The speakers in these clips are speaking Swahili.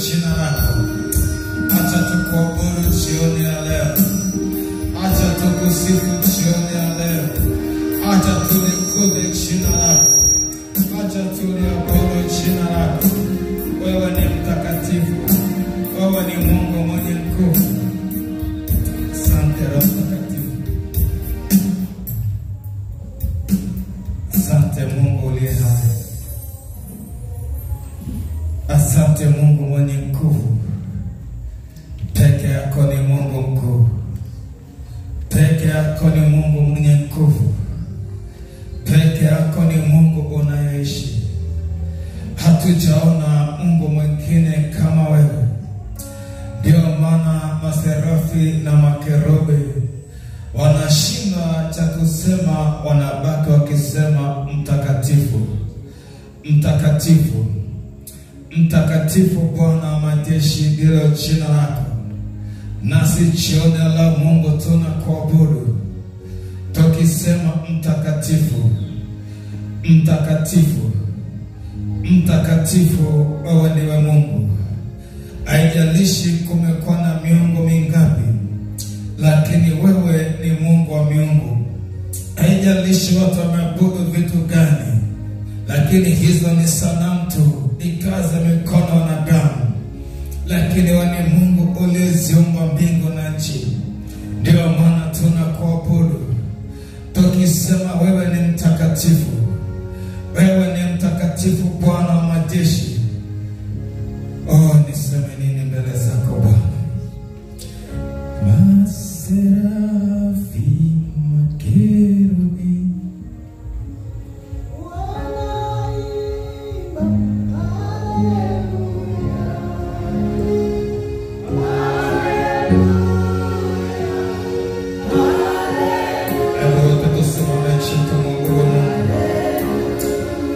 jina lako. Acha tukuabudu jioni ya leo. Acha tukusifu jioni ya leo. Acha tulikuze jina lako. Acha tuliabudu jina lako. Wewe ni mtakatifu. Wewe ni Mungu mwenye nguvu. Asante Roho Mtakatifu. Asante Mungu uliye hai. Asante Mungu mwenye nguvu. Peke yako ni Mungu mkuu. Peke yako ni Mungu mwenye nguvu. Peke yako ni Mungu unayeishi. Hatujaona Mungu mwingine kama wewe. Ndio maana maserafi na makerubi wanashindwa cha kusema, wanabaki wakisema mtakatifu, mtakatifu, mtakatifu Bwana wa majeshi ndilo jina lako. Nasi jioni la Mungu tunakuabudu tukisema mtakatifu, mtakatifu, mtakatifu wewe ndiwe Mungu. Haijalishi kumekuwa na miungu mingapi, lakini wewe ni Mungu wa miungu. Haijalishi watu wameabudu vitu gani, lakini hizo ni sanamu tu, ni kazi ya mikono ya wanadamu. Lakini wewe ni Mungu uliyeziumba mbingu na nchi. Ndio maana tunakuabudu tukisema wewe ni mtakatifu. Wewe ni mtakatifu Bwana wa majeshi. Oh, niseme nini mbele zako Bwana? Maserafi, makerubi wanaimba haleluya, haleluya. Hebu tusimame chini tumwabudu Mungu.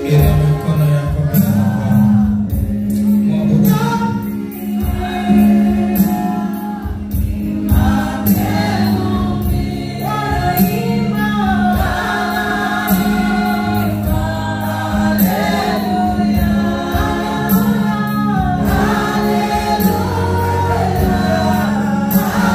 Ina mikono yako mbele za Bwana. Mwabudu. Hallelujah.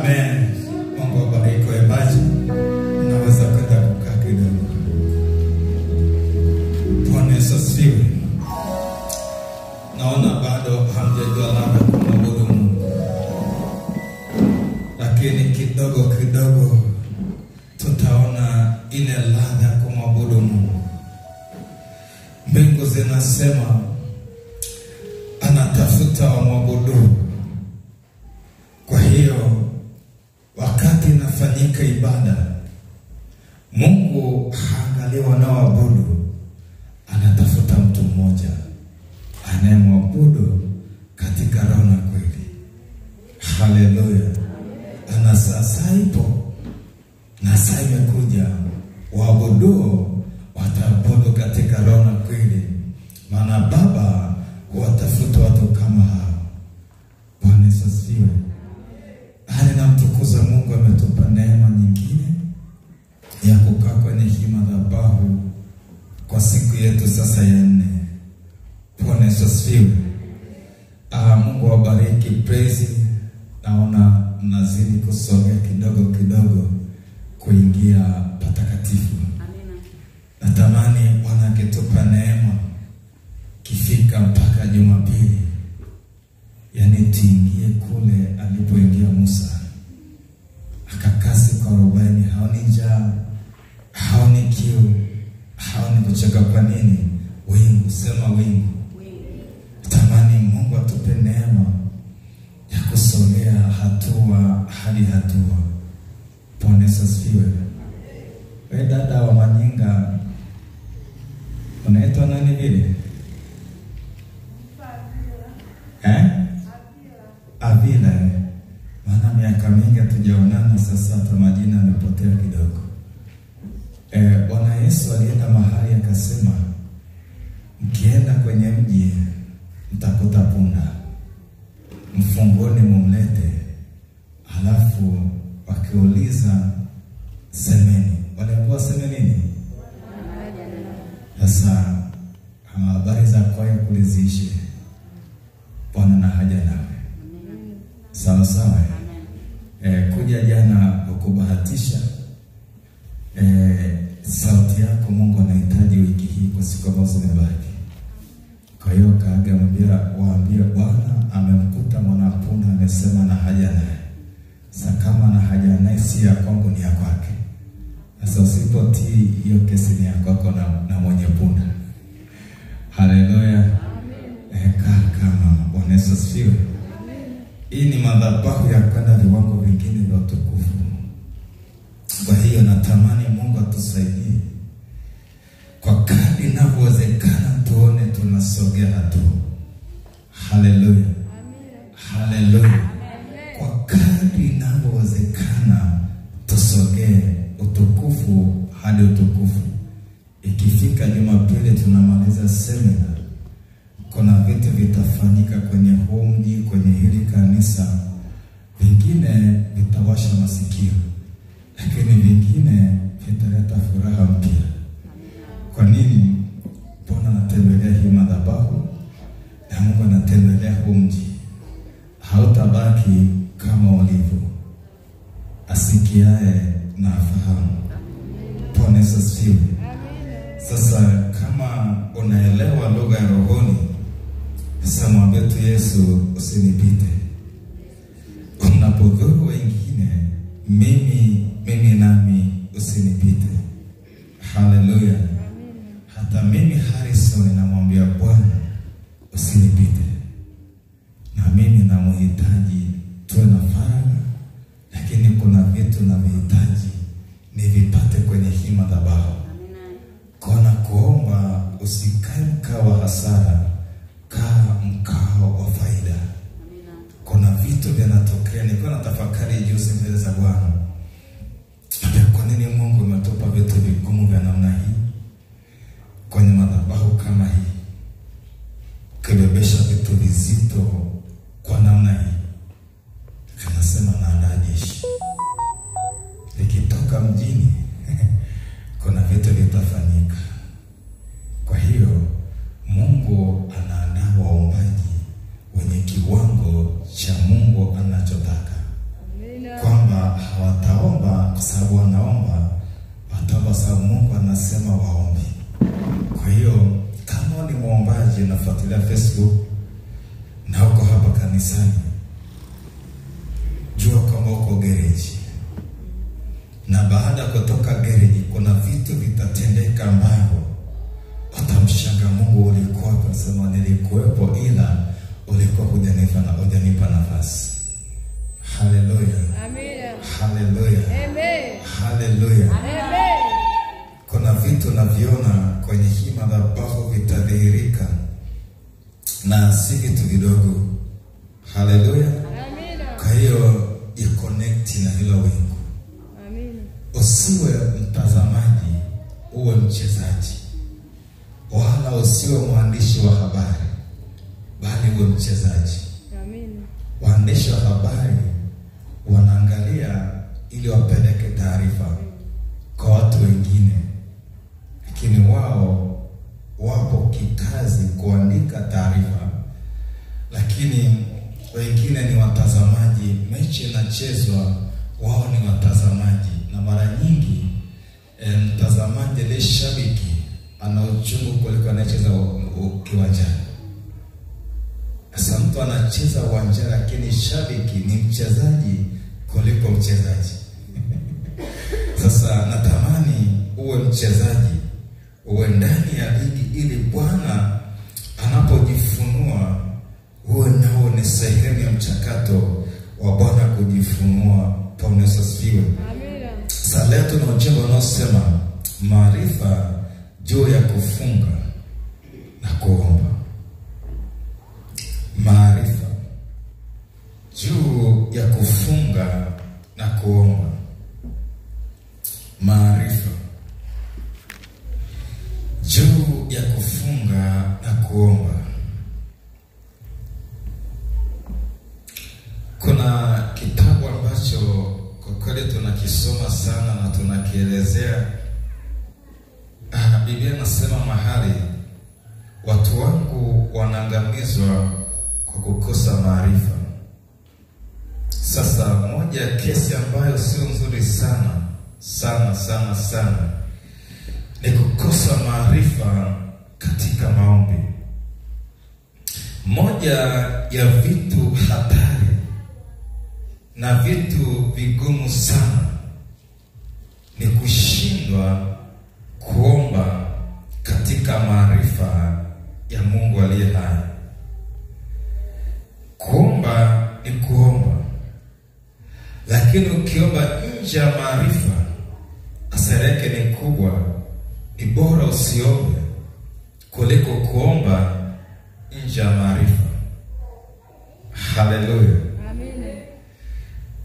Amen. Mungu abariki waimbaji. Unaweza kwenda kukaa kidogo. Bwana Yesu asifiwe. Naona bado hamjajua ladha kumwabudu Mungu, lakini kidogo kidogo tutaona ile ladha kumwabudu Mungu. Mbingu zinasema anatafuta wamwabudu. Kwa hiyo wakati inafanyika ibada, Mungu haangalii wanaoabudu, anatafuta mtu mmoja anayemwabudu katika roho na kweli. Haleluya. Ana sasa ipo na sasa imekuja, waabudu wataabudu katika roho na kweli, maana Baba huwatafuta watu kama hao. Bwana Yesu asifiwe. Hali na mtukuza Mungu ametupa neema nyingine ya kukaa kwenye hii madhabahu kwa siku yetu sasa ya 4. Bwana Yesu asifiwe. Mungu awabariki. Praise. Naona mnazidi kusogea kidogo kidogo kuingia patakatifu. Natamani Bwana akitupa neema kifika mpaka Jumapili, yani tuingie kule alipoingia Musa, akakaa siku 40, haoni njaa, haoni kiu, haoni kuchoka. Kwa nini? Wingu. Sema wingu. Natamani Mungu atupe neema ya kusogea hatua hadi hatua. Bwana Yesu asifiwe. Wewe dada wa Manyinga, unaitwa nani vile? Avila. Maana miaka mingi hatujaonana, sasa hata majina yamepotea kidogo. Bwana Yesu alienda mahali akasema, mkienda kwenye mji mtakuta punda, mfungoni mumlete, halafu wakiuliza semeni. Waliambiwa seme nini? Sasa habari za kwaya kuliziishe. Bwana na haja nawe. Sawa sawa. Kuja jana ukubahatisha. Sauti yako Mungu anahitaji wiki hii kwa siku ambazo zimebaki. Kwa hiyo kaaga waambie Bwana amemkuta mwanapunda amesema na haja naye. Sasa kama na haja naye si ya kwangu, ni ya kwake. Sasa usipotii hiyo kesi ni ya kwako na mwenye punda. Haleluya. Kama Bwana Yesu asifiwe. Hii ni madhabahu ya kwenda viwango vingine vya utukufu. Kwa hiyo natamani Mungu atusaidie kwa kadri inavyowezekana, tuone tunasogea hatua. Haleluya. Haleluya. Kwa kadri inavyowezekana tusogee utukufu hadi utukufu. Ikifika Jumapili tunamaliza semina, kuna vitu vitafanyika kwenye huu mji, kwenye hili kanisa. Vingine vitawasha masikio, lakini vingine vitaleta furaha mpya. Kwa nini? Bwana anatembelea hii madhabahu na Mungu anatembelea huu mji. Hautabaki kama ulivyo. Asikiae na afahamu. Bwana Yesu asifiwe. Sasa kama unaelewa lugha ya rohoni, sasa mwambie tu Yesu, usinipite. Unapodhuru wengine, mimi nami usinipite. Haleluya. Hata mimi Harrison namwambia Bwana usinipite. Na mimi namhitaji tuwe na faragha, lakini kuna vitu na vihitaji nivipate kwenye hii madhabahu. Kwa kuomba usikae mkao wa hasara, kaa mkao wa faida. Kuna vitu vinatokea. Nilikuwa natafakari juzi mbele za Bwana, kwa nini Mungu ametupa vitu vigumu vya namna hii kwenye madhabahu kama hii, kubebesha vitu vizito kwa namna hii. Kanasema naandaa jeshi, nikitoka mjini kuna vitu vitafanyika. Kwa hiyo Mungu anaandaa waombaji wenye kiwango cha Mungu anachotaka. Kwa unafuatilia Facebook na uko hapa kanisani, jua kama uko gereji. Na baada kutoka gereji kuna vitu vitatendeka ambavyo utamshanga Mungu, ulikuwa unasema nilikuwepo ila ulikuwa hujanipa nafasi. Haleluya. Amina. Haleluya. Amen. Haleluya. Amen. Kuna vitu naviona kwenye hii madhabahu vitadhihirika na si vitu vidogo. Haleluya. Amina. Kwa hiyo connect na hilo wingu. Amina. Usiwe mtazamaji, uwe mchezaji. Wala usiwe mwandishi wa habari, bali uwe mchezaji. Amina. Waandishi wa habari wanaangalia ili wapeleke taarifa kwa watu wengine, lakini wao wapo kikazi kuandika taarifa, lakini wengine ni watazamaji. Mechi inachezwa, wao ni watazamaji. Na mara nyingi mtazamaji ile shabiki ana uchungu kuliko anayecheza kiwanjani. Sasa mtu anacheza uwanjani, lakini shabiki ni mchezaji kuliko mchezaji. Sasa natamani uwe mchezaji, uwe ndani ya ligi, ili Bwana anapojifunua uwe nao ni sehemu ya mchakato wa Bwana kujifunua. Bwana asifiwe. Amina. Sasa leo tuna ujumbe unaosema maarifa juu ya kufunga na kuomba. Maarifa juu ya kufunga na kuomba. Maarifa juu ya kufunga na kuomba. Kuna kitabu ambacho kwa kweli tunakisoma sana na tunakielezea. Biblia inasema mahali, watu wangu wanaangamizwa kwa kukosa maarifa. Sasa moja ya kesi ambayo sio nzuri sana ni kukosa maarifa katika maombi. Moja ya vitu hatari na vitu vigumu sana ni kushindwa kuomba katika maarifa ya Mungu aliye hai. Kuomba ni kuomba, lakini ukiomba nje ya maarifa, hasara yake ni kubwa. Ni bora usiombe kuliko kuomba nje ya maarifa. Haleluya. Amina.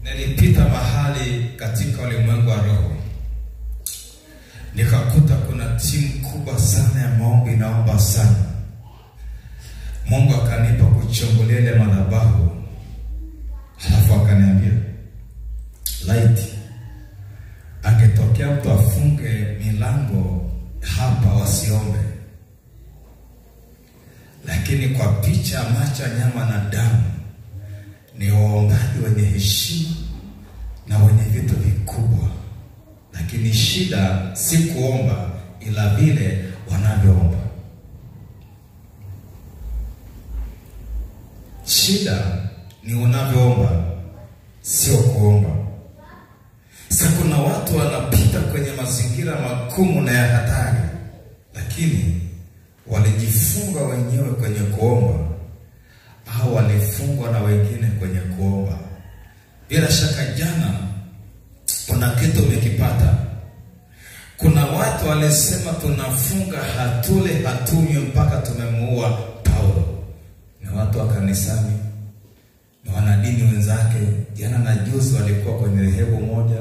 Nilipita mahali katika ulimwengu wa roho, nikakuta kuna timu kubwa sana ya maombi inaomba sana. Mungu akanipa kuchungulia ile madhabahu, halafu akaniambia, laiti angetokea mtu afunge milango hapa wasiombe, lakini kwa picha, macho, nyama na damu ni waombaji wenye heshima na wenye vitu vikubwa. Lakini shida si kuomba, ila vile wanavyoomba. Shida ni unavyoomba, sio kuomba. Sasa kuna watu wanapita kwenye mazingira magumu na ya hatari, lakini walijifunga wenyewe kwenye kuomba, au walifungwa na wengine kwenye kuomba. Bila shaka jana kuna kitu umekipata. Kuna watu walisema tunafunga hatule hatunywe mpaka tumemuua Paulo. Ni watu wa kanisani, ni wanadini wenzake. Jana na juzi walikuwa kwenye dhehebu moja,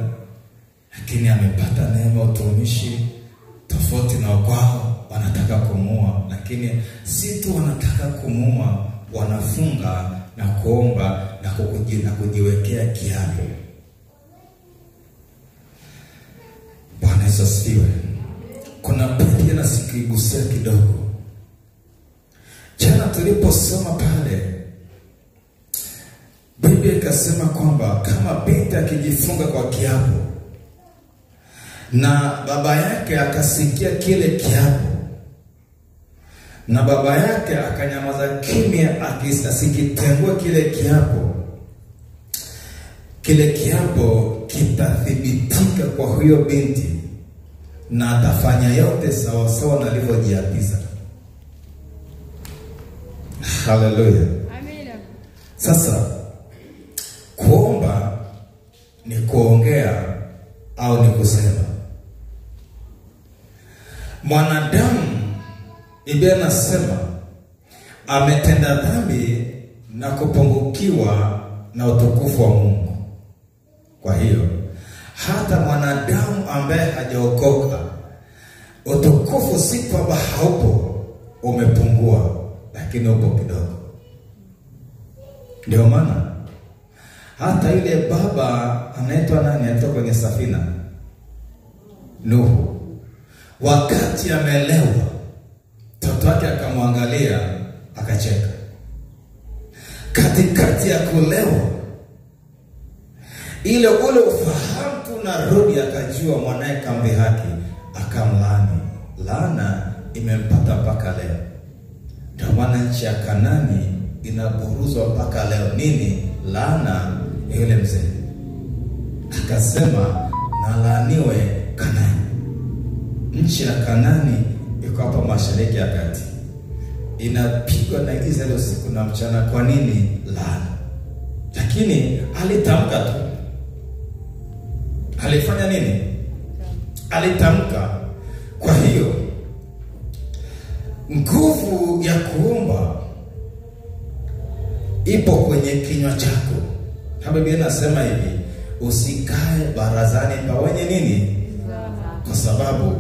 lakini amepata neema utumishi tofauti na wao, wanataka kumuua. Lakini si tu wanataka kumuua, wanafunga na kuomba na kujiwekea kiapo. Bwana Yesu asifiwe. Kuna pia na sikigusia kidogo. Jana tuliposoma pale, Biblia ikasema kwamba kama binti akijifunga kwa kiapo na baba yake akasikia kile kiapo, na baba yake akanyamaza kimya, asikitengue kile kiapo. Kile kiapo kitathibitika kwa huyo binti, na atafanya yote sawa sawa na alivyojiapiza. Haleluya. Amina. Sasa kuomba ni kuongea au ni kusema? Mwanadamu, Biblia inasema ametenda dhambi na kupungukiwa na utukufu wa Mungu. Kwa hiyo hata mwanadamu ambaye hajaokoka, utukufu si kwamba haupo, umepungua, lakini upo kidogo. Ndio maana hata yule baba anaitwa nani, atoka kwenye safina, Nuhu, wakati amelewa, mtoto wake akamwangalia akacheka. Katikati ya kulewa, ile ule ufahamu tu na rudi, akajua mwanae kamdhihaki, akamlaani. Laana imempata mpaka leo. Ndio maana nchi ya Kanani inaburuzwa mpaka leo. Nini? Laana ya yule mzee. Akasema na laaniwe Kanani. Nchi ya Kanani iko hapa Mashariki ya Kati, inapigwa na Israeli usiku na mchana. Kwa nini? Laana. Lakini alitamka tu. Alifanya nini? Alitamka. Kwa hiyo nguvu ya kuomba ipo kwenye kinywa chako. Biblia inasema hivi, usikae barazani pa wenye nini? Kwa sababu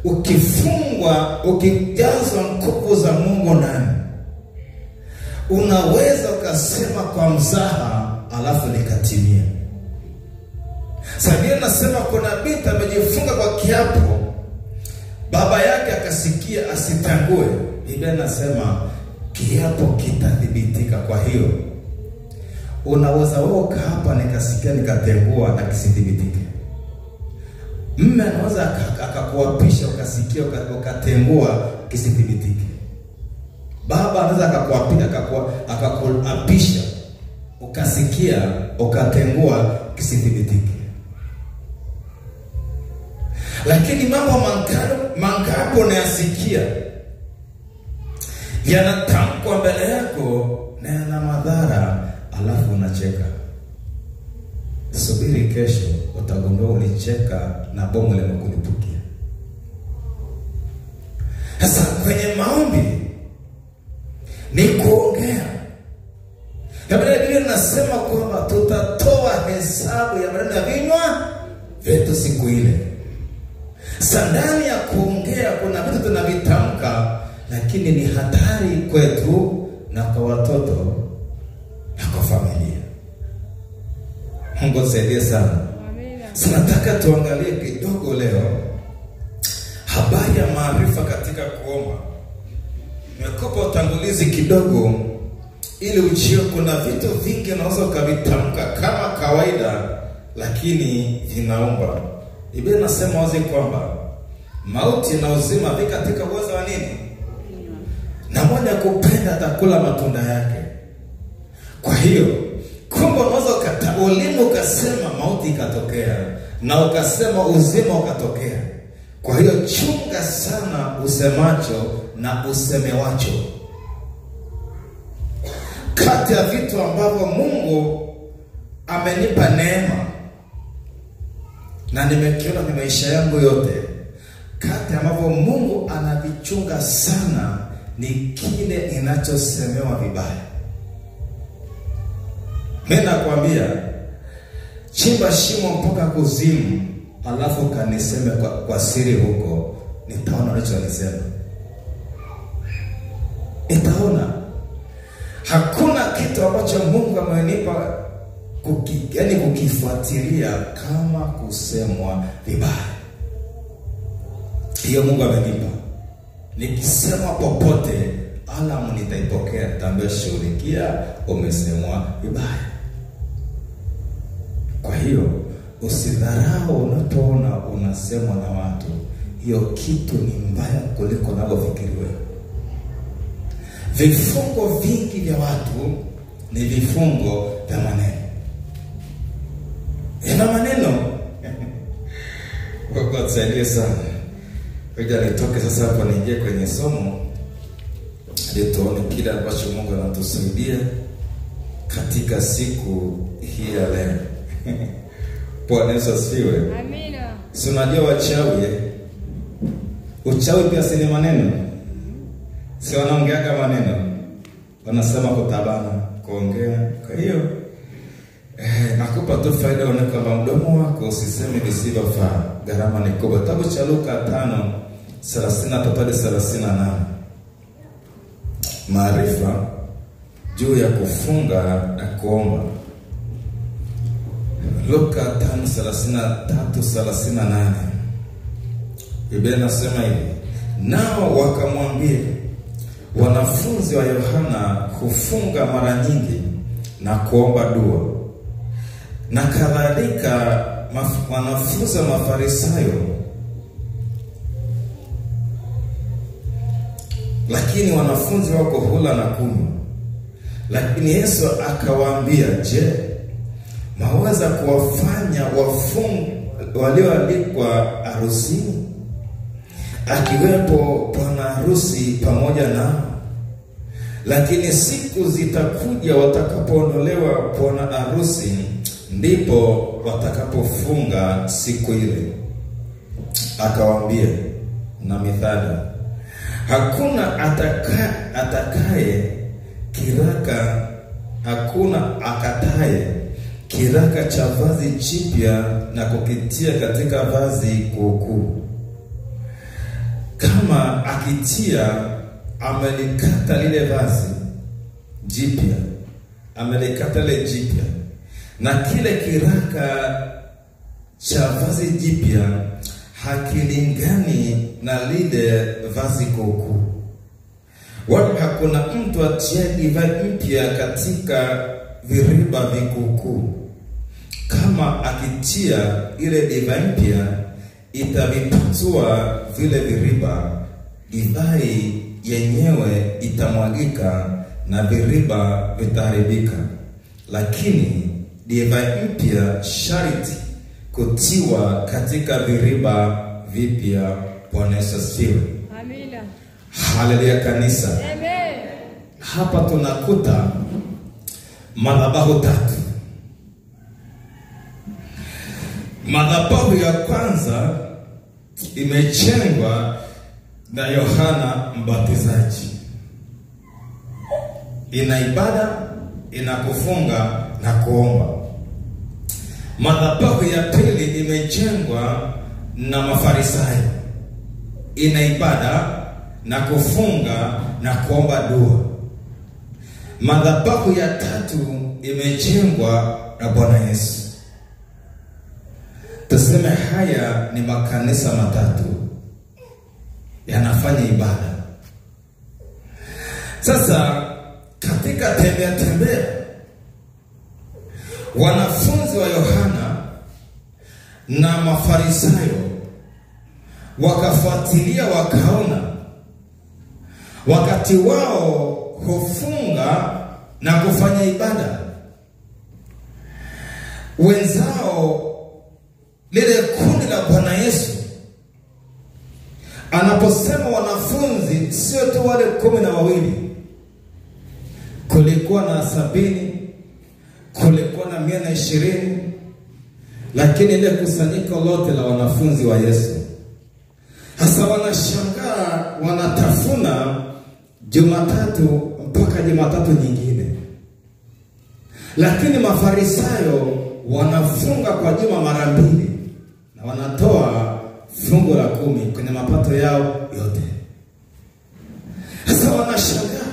ukifungwa, ukijazwa nguvu za Mungu ndani, unaweza ukasema kwa mzaha alafu likatimia. Biblia inasema kuna binti amejifunga kwa kiapo, baba yake akasikia asitangue. Biblia inasema kiapo kitathibitika. Kwa hiyo unaweza wewe hapa nikasikia nikatengua na kisithibitike. Mume anaweza akakuapisha ukasikia ukatengua kisithibitike. Baba anaweza akakuapisha ukasikia ukatengua kisithibitike. Lakini mambo mangapo unayasikia yanatamkwa mbele yako na yana madhara, alafu unacheka. Subiri kesho utagundua ulicheka na bomu limekulipukia. Sasa kwenye maombi ni kuongea. Biblia inasema kwamba tutatoa hesabu ya maneno ya vinywa vyetu siku ile. Ndani ya kuongea kuna vitu tunavitamka, lakini ni hatari kwetu na kwa watoto na kwa familia. Mungu asaidie sana. Amina. Nataka tuangalie kidogo leo habari ya maarifa katika kuomba. Nimekupa utangulizi kidogo ili ujue kuna vitu vingi unaweza ukavitamka kama kawaida, lakini vinaomba. Biblia inasema wazi kwamba mauti na uzima viko katika uwezo wa nini? Na mmoja kupenda atakula matunda yake. Kwa hiyo kumbe unaweza ulimi ukasema mauti ikatokea, na ukasema uzima ukatokea. Kwa hiyo chunga sana usemacho na usemewacho. Kati ya vitu ambavyo Mungu amenipa neema na nimekiona kwa maisha yangu yote, kati ambavyo Mungu anavichunga sana ni kile inachosemewa vibaya. Mimi nakwambia, chimba shimo mpaka kuzimu, alafu kaniseme kwa siri huko, nitaona unachonisema. Nitaona. Hakuna kitu ambacho Mungu amenipa kukifuatilia kama kusemwa vibaya. Hiyo Mungu amenipa. Nikisema popote, alamu nitaipokea, nitaambia shughulikia, umesemwa vibaya. Kwa hiyo usidharau unapoona unasemwa na watu. Hiyo kitu ni mbaya kuliko unavyofikiri wewe. Vifungo vingi vya watu ni vifungo vya maneno. Ina maneno. Kwa kusaidia sana. Ngoja nitoke sasa hapa niingie kwenye somo. Ili tuone kile ambacho Mungu anatusaidia katika siku hii ya leo. Bwana Yesu asifiwe. Amina. Si unajua wachawi? Uchawi pia si maneno. Si wanaongeaga maneno. Wanasema kutabana, kuongea. Kwa hiyo nakupa tu faida uone kwamba mdomo wako usiseme visivyofaa. Gharama ni kubwa. Kitabu cha Luka 5:33-38. Maarifa juu ya kufunga na kuomba. Luka 5:33-38. Biblia inasema hivi: nao wakamwambia, wanafunzi wa Yohana hufunga mara nyingi na kuomba dua, na kadhalika wanafunzi wa Mafarisayo, lakini wanafunzi wako hula na kunywa. Lakini Yesu akawaambia, je, maweza kuwafanya walioalikwa harusini, akiwepo bwana harusi pamoja nao? Lakini siku zitakuja watakapoondolewa bwana harusi, ndipo watakapofunga siku ile. Akawaambia na mithali, hakuna akataye kiraka cha vazi jipya na kukitia katika vazi kuukuu. Kama akitia, amelikata lile vazi jipya, na kile kiraka cha vazi jipya hakilingani na lile vazi kuukuu. Wala hakuna mtu atia divai mpya katika viriba vikuukuu. Kama akitia ile divai mpya, itavipasua vile viriba, divai yenyewe itamwagika na viriba vitaharibika. Lakini divai mpya sharti kutiwa katika viriba vipya. Bwana Yesu asifiwe. Amina. Haleluya kanisa. Amen. Hapa tunakuta madhabahu tatu. Madhabahu ya kwanza imejengwa na Yohana Mbatizaji. Ina ibada, ina kufunga na kuomba. Madhabahu ya pili imejengwa na Mafarisayo. Ina ibada na kufunga na kuomba dua. Madhabahu ya tatu imejengwa na Bwana Yesu. Tuseme haya ni makanisa matatu yanafanya ibada. Sasa katika tembea wanafunzi wa Yohana na Mafarisayo wakafuatilia, wakaona wakati wao hufunga na kufanya ibada, wenzao lile kundi la Bwana Yesu anaposema wanafunzi, sio tu wale 12, kulikuwa na 70, kulikuwa na 120, lakini ile kusanyiko lote la wanafunzi wa Yesu. Hasa wanashangaa, wanatafuna Jumatatu mpaka Jumatatu nyingine. Lakini Mafarisayo wanafunga kwa juma mara 2 na wanatoa fungu la 10 kwenye mapato yao yote. Sasa wanashangaa,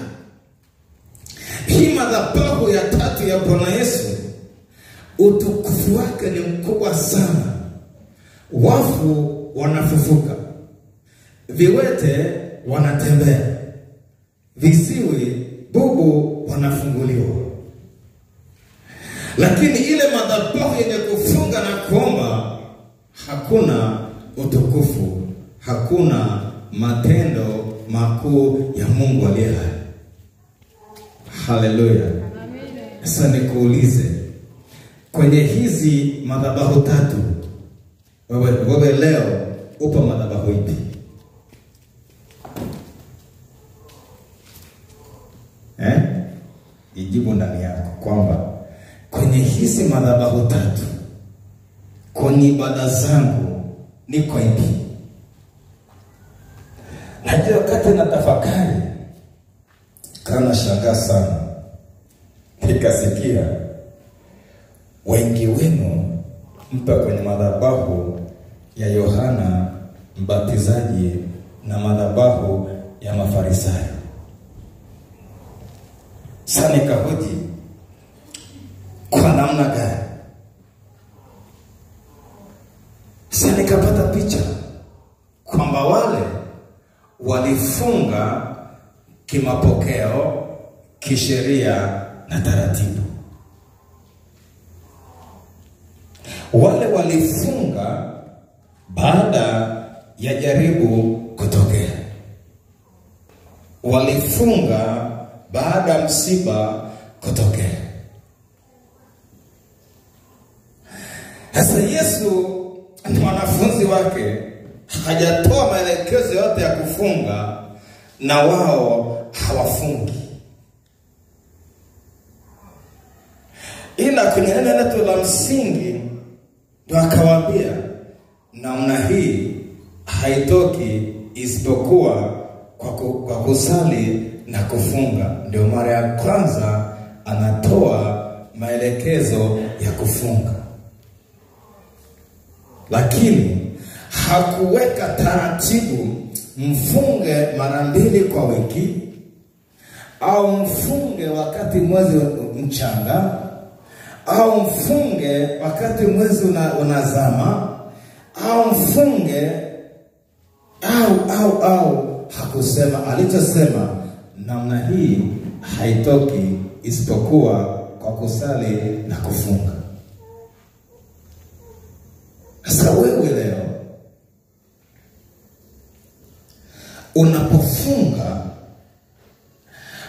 hii madhabahu ya tatu ya Bwana Yesu, utukufu wake ni mkubwa sana. Wafu wanafufuka, viwete wanatembea, visiwi bubu wanafunguliwa. Lakini ile madhabahu yenye kufunga na kuomba, hakuna utukufu, hakuna matendo makuu ya Mungu aliye hai. Haleluya. Amina. Sasa nikuulize, kwenye hizi madhabahu tatu, wewe leo upo madhabahu ipi? Ijibu ndani yako kwamba kwenye hizi madhabahu tatu, kwenye ibada zangu niko ipi? Najua wakati na tafakari kana shangaa sana, nikasikia wengi wenu mpa kwenye madhabahu ya Yohana Mbatizaji na madhabahu ya Mafarisayo. Sasa nikahoji, kwa namna gani? Sasa nikapata picha kwamba wale walifunga kimapokeo, kisheria na taratibu. Wale walifunga baada ya jaribu kutokea. Walifunga baada ya msiba kutokea. Sasa Yesu na wanafunzi wake hajatoa maelekezo yote ya kufunga na wao hawafungi. Ila kwenye neno letu la msingi ndio akawaambia namna hii haitoki isipokuwa kwa kusali na kufunga. Ndio mara ya kwanza anatoa maelekezo ya kufunga. Lakini hakuweka taratibu mfunge mara 2 kwa wiki, au mfunge wakati mwezi mchanga, au mfunge wakati mwezi unazama, au mfunge au hakusema. Alichosema namna hii haitoki isipokuwa kwa kusali na kufunga. Sasa wewe leo unapofunga,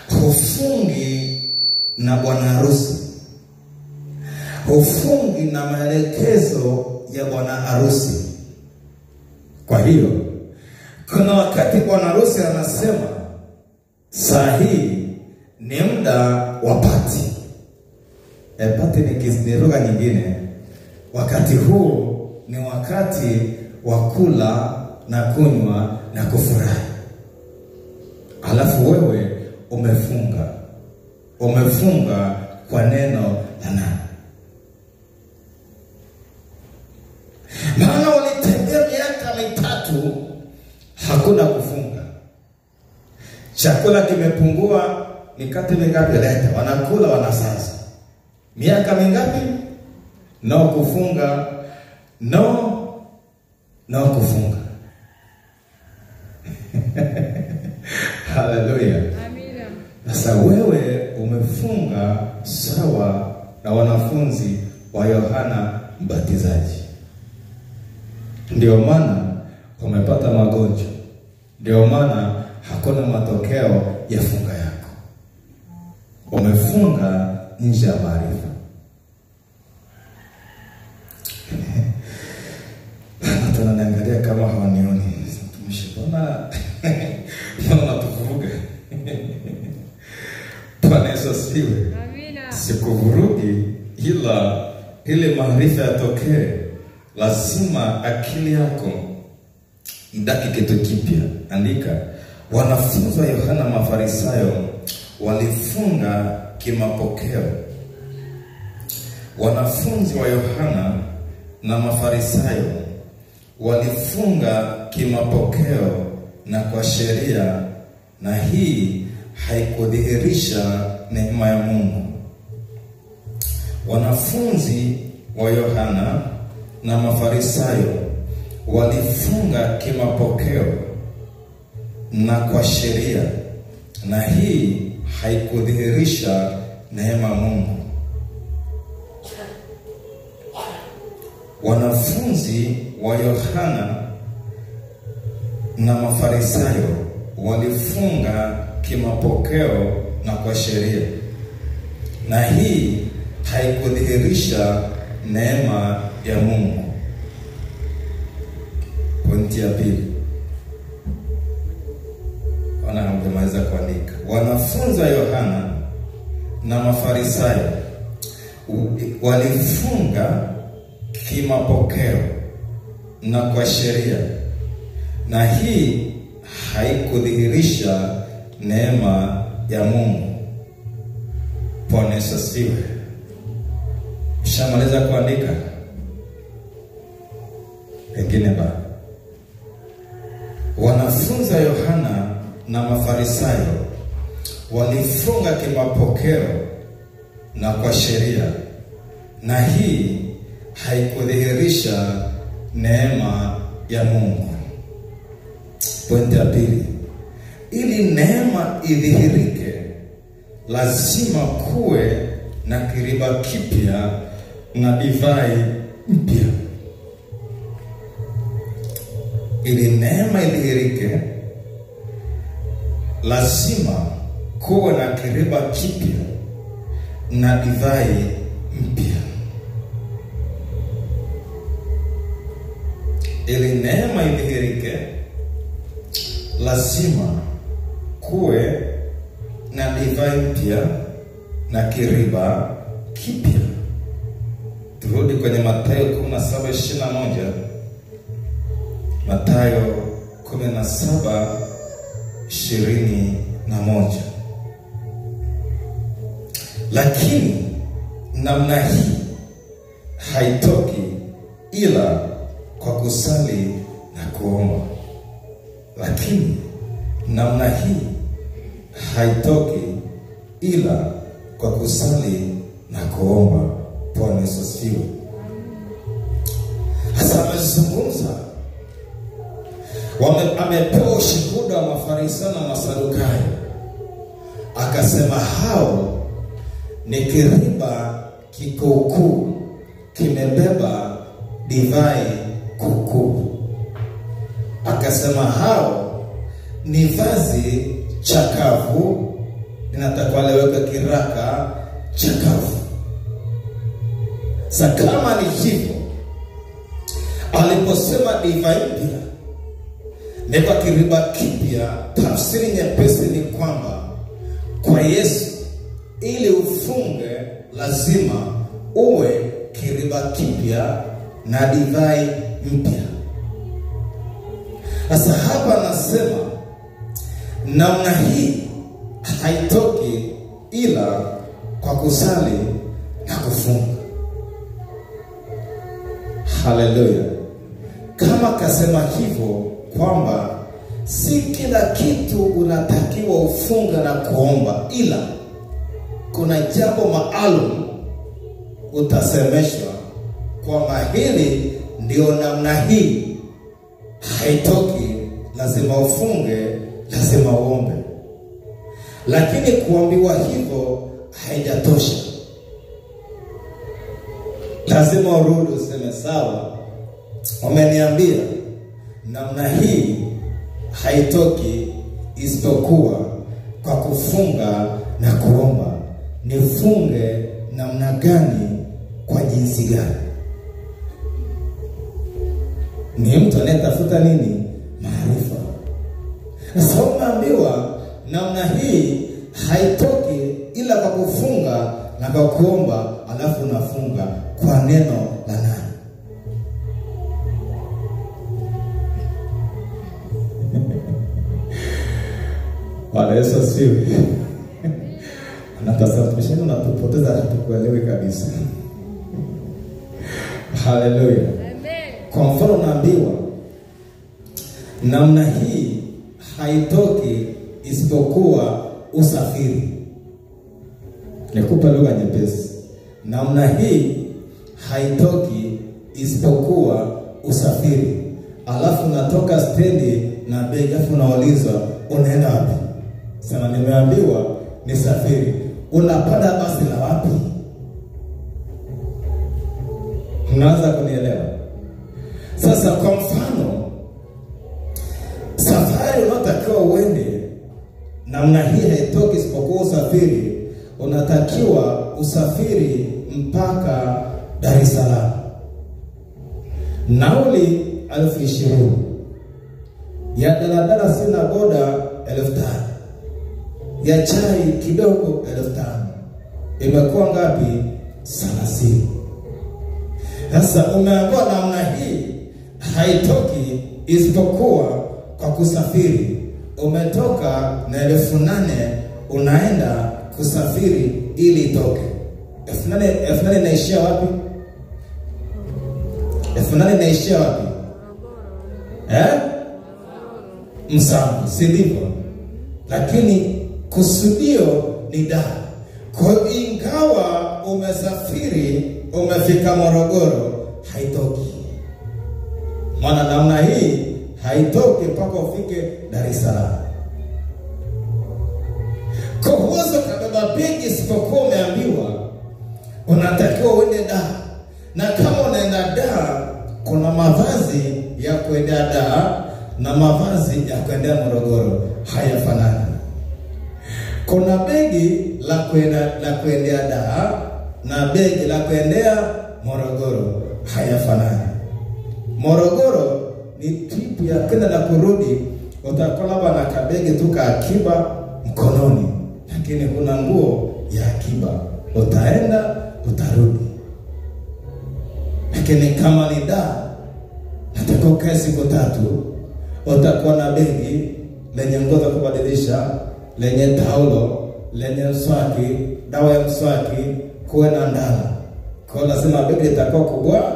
hufungi na bwana harusi, hufungi na maelekezo ya bwana harusi. Kwa hiyo kuna wakati bwana harusi anasema saa hii ni muda wa pati. Pati ni lugha nyingine. Wakati huu ni wakati wa kula na kunywa na kufurahi. Alafu wewe umefunga. Umefunga kwa neno la nani? Maana walitembea miaka 3 hakuna kufunga. Chakula kimepungua, mikate mingapi leta? Wanakula wanasaza. Miaka mingapi? No kufunga. No kufunga. Haleluya. Amina. Sasa wewe umefunga sawa na wanafunzi wa Yohana Mbatizaji. Ndio maana umepata magonjwa. Ndio maana hakuna matokeo ya funga yako. Umefunga nje ya maarifa. Nataka naangalia kama hawanioni. Tumeshibona. Mbona natuvuruga? Bwana Yesu asifiwe. Amina. Sikuvurugi, ila ile maarifa yatokee, lazima akili yako idaki kitu kipya. Andika, wanafunzi wa Yohana Mafarisayo walifunga kimapokeo. Wanafunzi wa Yohana na Mafarisayo walifunga kimapokeo na kwa sheria, na hii haikudhihirisha neema ya Mungu. Wanafunzi wa Yohana na Mafarisayo walifunga kimapokeo na kwa sheria, na hii haikudhihirisha neema ya Mungu. Wanafunzi wa Yohana na Mafarisayo walifunga kimapokeo na kwa sheria, na hii haikudhihirisha neema ya Mungu. Pointi ya pili, wanamaliza kuandika. Wanafunzi wa Yohana na Mafarisayo walifunga kimapokeo na kwa sheria, na hii haikudhihirisha neema ya Mungu. Bwana Yesu asifiwe. Shamaliza kuandika? Pengine ba. Wanafunzi wa Yohana na Mafarisayo walifunga kimapokeo na kwa sheria, na hii haikudhihirisha neema ya Mungu. Pointi ya pili, ili neema idhihirike lazima kuwe na kiriba kipya na divai mpya. Ili neema idhihirike lazima kuwe na kiriba kipya na divai mpya. Ili neema idhihirike lazima kuwe na divai mpya na kiriba kipya. Turudi kwenye Mathayo 17:21. Mathayo 17:21. Lakini namna hii haitoki ila kwa kusali na kuomba. Lakini namna hii haitoki ila kwa kusali na kuomba. Bwana Yesu asifiwe. Hasa amezungumza, amepewa ushuhuda wa Mafarisayo na Masadukayo, akasema hao ni kiriba kikukuu kimebeba divai kukuu. Akasema hao ni vazi chakavu, inatakiwa leweka kiraka chakavu. Sasa kama ni hivyo, aliposema divai mpya ni kwa kiriba kipya, tafsiri nyepesi ni kwamba kwa Yesu ili ufunge lazima uwe kiriba kipya na divai mpya. Sasa hapa anasema namna hii haitoki ila kwa kusali na kufunga. Haleluya. Kama kasema hivyo kwamba si kila kitu unatakiwa ufunga na kuomba, ila kuna jambo maalum utasemeshwa kwamba hili ndio namna hii haitoki, lazima ufunge, lazima uombe. Lakini kuambiwa hivyo haijatosha. Lazima urudi useme sawa, wameniambia namna hii haitoki isipokuwa kwa kufunga na kuomba. Nifunge namna gani, kwa jinsi gani? Ni mtu anayetafuta nini? Maarifa. Sasa umeambiwa namna hii haitoki ila kwa kufunga na kwa kuomba, alafu unafunga kwa neno la nani? Bwana Yesu asifiwe. Anataka tumeshana na tupoteza hatukuelewi kabisa. Haleluya. Amen. Kwa mfano naambiwa namna hii haitoki isipokuwa usafiri. Nikupa lugha nyepesi. Namna hii haitoki isipokuwa usafiri. Alafu natoka stendi na begi, alafu unaulizwa unaenda wapi? Sema nimeambiwa ni safiri. Unapanda basi la wapi? Unaanza kunielewa? Sasa kwa mfano, safari unatakiwa uende, namna hii haitoki isipokuwa usafiri. Unatakiwa usafiri mpaka Dar es Salaam. Nauli 20,000. Ya daladala sina boda 5,000. Ya chai kidogo 5,000. Imekuwa ngapi? 30. Sasa umeambiwa namna hii haitoki isipokuwa kwa kusafiri. Umetoka na 8,000 unaenda kusafiri ili itoke. 8,000 inaishia wapi? 8,000 inaishia wapi? Msamo, si ndivyo? Lakini kusudio ni Dar. Kwa ingawa umesafiri, umefika Morogoro, haitoki. Maana namna hii haitoki mpaka ufike Dar es Salaam. Kwa huwezi kabeba begi isipokuwa umeambiwa unatakiwa uende Dar. Na kama unaenda Dar, kuna mavazi ya kuendea Dar na mavazi ya kuendea Morogoro, hayafanani. Kuna begi la kuendea Dar na begi la kuendea Morogoro, hayafanani. Morogoro ni trip ya kwenda na kurudi, utakuwa labda na kabegi tu ka akiba mkononi, lakini kuna nguo ya akiba, utaenda utarudi. Lakini kama ni Dar, nataka ukae siku 3, utakuwa na begi lenye nguo za kubadilisha, lenye taulo, lenye mswaki, dawa ya mswaki, kuwe na ndala. Kwa lazima begi itakuwa kubwa.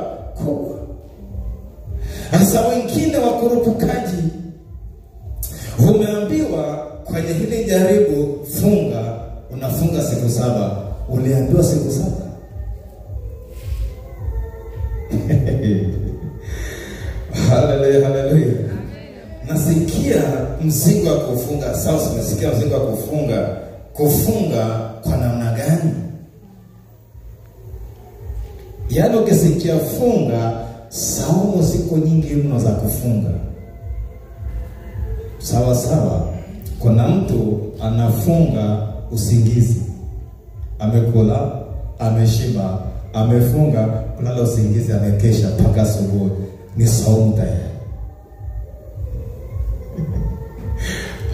Hasa wengine wakurupukaji, umeambiwa kwenye hili jaribu funga, unafunga siku 7. Uliambiwa siku 7. Haleluya, haleluya. Nasikia mzigo wa kufunga. Sasa umesikia mzigo wa kufunga. Kufunga kwa namna gani? Yaani ukisikia funga, saumu siku nyingi mno za kufunga. Sawa sawa. Kuna mtu anafunga usingizi. Amekula, ameshiba, amefunga, kulala usingizi, amekesha mpaka asubuhi. Ni saumu tayari.